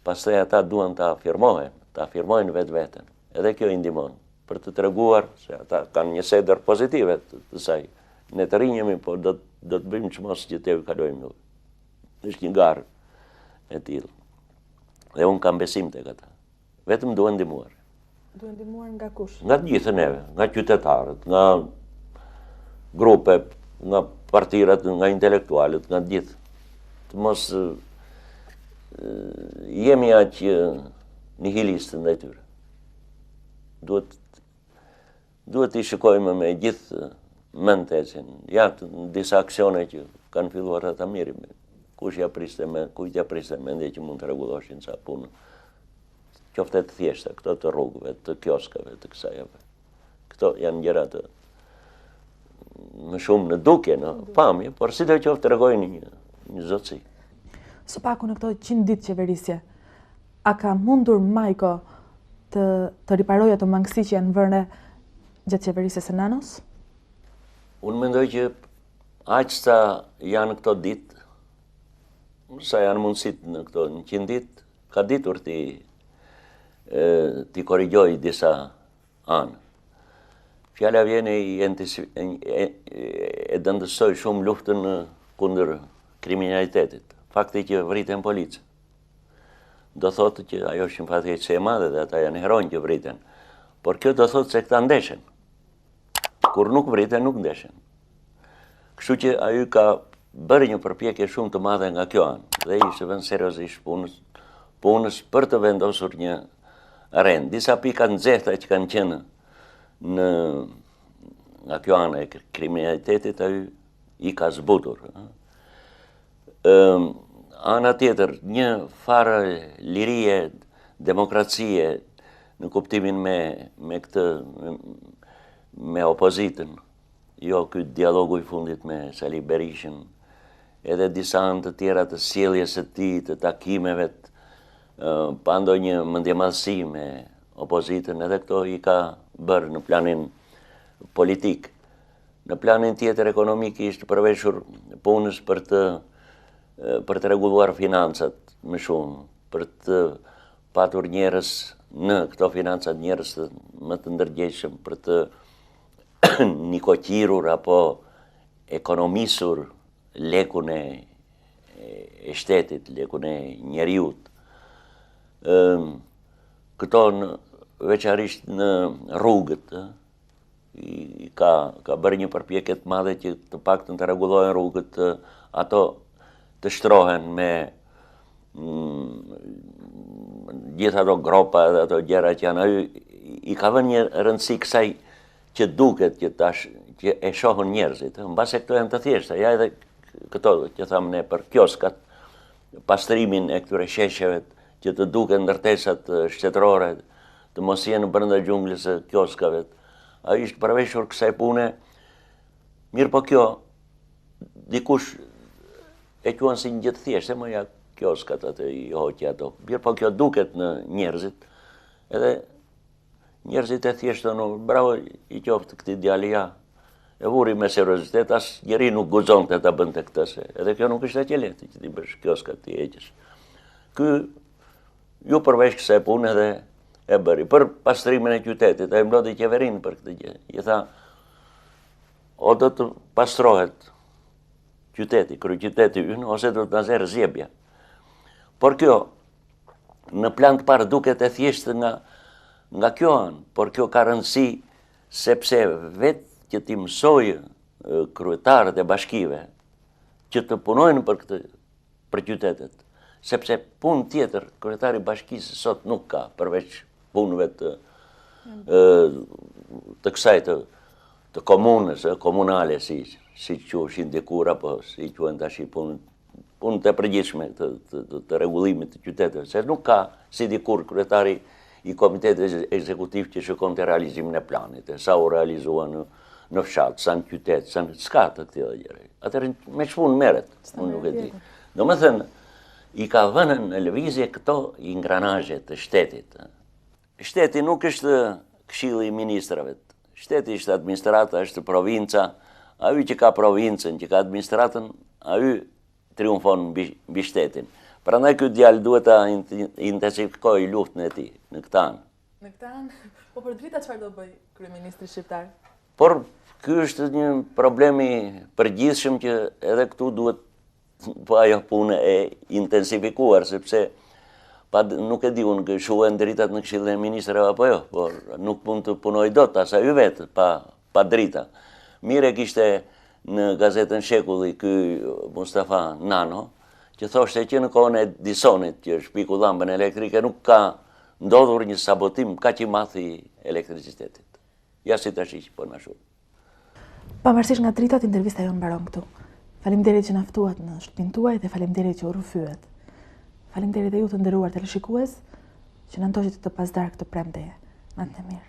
Pastaj ata duan ta afirmojnë vetveten. Edhe kjo i ndihmon për të treguar se ata kanë një sedër pozitive të saj. Ne të rinjemi, po do të bëjmë çmos që të kalojmë nuk. Është një garë e tillë. Dhe unë kam besim tek ata. Vetëm duhen ndihmuar. Duhen ndihmuar nga kush? Nga të gjithë neve, nga qytetarët, nga grupe, nga partirat, nga intelektualet, nga gjithë. Të mos jemi aq nihilistë ndaj tyre. Duhet t'i shikojmë me gjithë mendecin. Ja, në disa aksione që kanë filluar ata mirë, kujt ja priste mendje që mund të rregulloshin sa punë. Qoftë të thjeshta, këto të rrugëve, të kioskave, të kësajave. Këto janë gjëra të më shumë në dukje, në pamje, por si të qoftë tregojnë një zotësi. Së paku në këto 100 ditë qeverisje, a ka mundur Majko të riparojë ato mangësi që janë vënë gjatë qeverisjes së Nanos? Unë mendoj që aq sa janë këto ditë, sa janë mundësit në këto 100 ditë, ka ditur ti korrigjoj disa anë. Fjala vjen e dëndësoj shumë luftën kundër kriminalitetit. Fakti që vriten policë. Do thotë që ajo është një fatkeqësi e madhe dhe ata janë heronj që vriten. Por kjo do thotë se këta ndeshen. Kur nuk vriten, nuk ndeshen. Kështu që ajo ka bërë një përpjekje shumë të madhe nga kjo anë dhe ishte vënë seriozisht punës për të vendosur një rend. Disa pika nxehta që kanë qenë nga kjo anë e kriminalitetit ajo i ka zbutur. Ana tjetër, një farë lirie, demokracie në kuptimin me opozitën, jo këtë dialogu i fundit me Sali Berishën, edhe disa anë të tjera të sjelljes së tij, të takimeve, pa ndonjë mendjemadhësi me opozitën, edhe këto i ka bërë në planin politik. Në planin tjetër ekonomik ishte përveshur punës për të rregulluar financat më shumë, për të patur njerëz në këto financat njerëz më të ndërgjegjshëm, për të nikoqirur apo ekonomisur lekun e shtetit, lekun e njeriut. Këto veçarisht në rrugët, ka bërë një përpjekje të madhe që të paktën të rregullohen rrugët, ato të shtrohen me gjitha ato gropa dhe ato gjëra që janë aty, i ka vënë një rëndësi kësaj që duket që e shohën njerëzit. Mbase këto janë të thjeshta, ja edhe këto që thamë ne për kioskat, pastrimin e këtyre sheshjeve që të duken ndërtesat shtetërore, të mos jenë brenda xhunglës së kioskave. Ai ishte përveshur kësaj pune. Mirë po kjo, dikush e quan si një gjë të thjeshtë, më ja kioskat atë i hoqja ato. Mirë po kjo duket në njerëzit, edhe njerëzit e thjeshtë bravo i qoftë këtij djali ja. E vuri me seriozitet, as njeri nuk guxonte ta bënte këtë se. Edhe kjo nuk ishte që lehtë që ti bësh kioskat ti heqësh. Ky ju përveç kësaj pune dhe e bëri për pastrimin e qytetit, ai mblodhi qeverinë për këtë gjë. I tha, o do të pastrohet qyteti, kryeqyteti ynë, ose do të na zerë zjebja. Por kjo, në plan të parë duket e thjeshtë nga kjo anë, por kjo ka rëndësi sepse vetë që ti mësojë kryetarët e bashkive që të punojnë për qytetet, sepse punë tjetër kryetari i bashkisë sot nuk ka, përveç punëve të kësaj të komunës, komunale, si quheshin dikur, apo si quhen tash punë të përgjithshme të rregullimit të qyteteve, se nuk ka si dikur kryetari i komitetit ekzekutiv që shikon të realizimin e planit, sa u realizua në fshat, sa në qytet, sa në s'ka të këtilla gjëra. Atëherë me çfarë merret? Unë nuk e di. Domethënë, i ka vënë në lëvizje këto ingranazhe të shtetit. Shteti nuk është këshilli i ministrave. Shteti është administrata, është provinca. Ai që ka provincën, që ka administratën, ai triumfon mbi shtetin. Prandaj ky djalë duhet ta intensifikojë luftën e tij në këtë anë. Në këtë anë, po për drita çfarë do bëj kryeministri shqiptar? Por ky është një problem i përgjithshëm që edhe këtu duhet ajo punë e intensifikuar, sepse nuk e di unë që shuhen dritat në Këshillin e Ministrave apo jo, por nuk mund të punoj dot as ai vetë pa drita. Mire kishte në gazetën Shekulli ky Mustafa Nano, që thoshte që në kohën e Disonit, që shpiku llambën elektrike, nuk ka ndodhur një sabotim kaq i madh i elektricitetit. Ja si tash po na shoh. Pavarësisht nga dritat, intervista jonë mbaron këtu. Faleminderit që na ftuat në shtëpinë tuaj dhe faleminderit që u rrëfyet. Faleminderit dhe ju të nderuar teleshikues që na ndoqët të pasdarkë të premteje. Natë e mirë.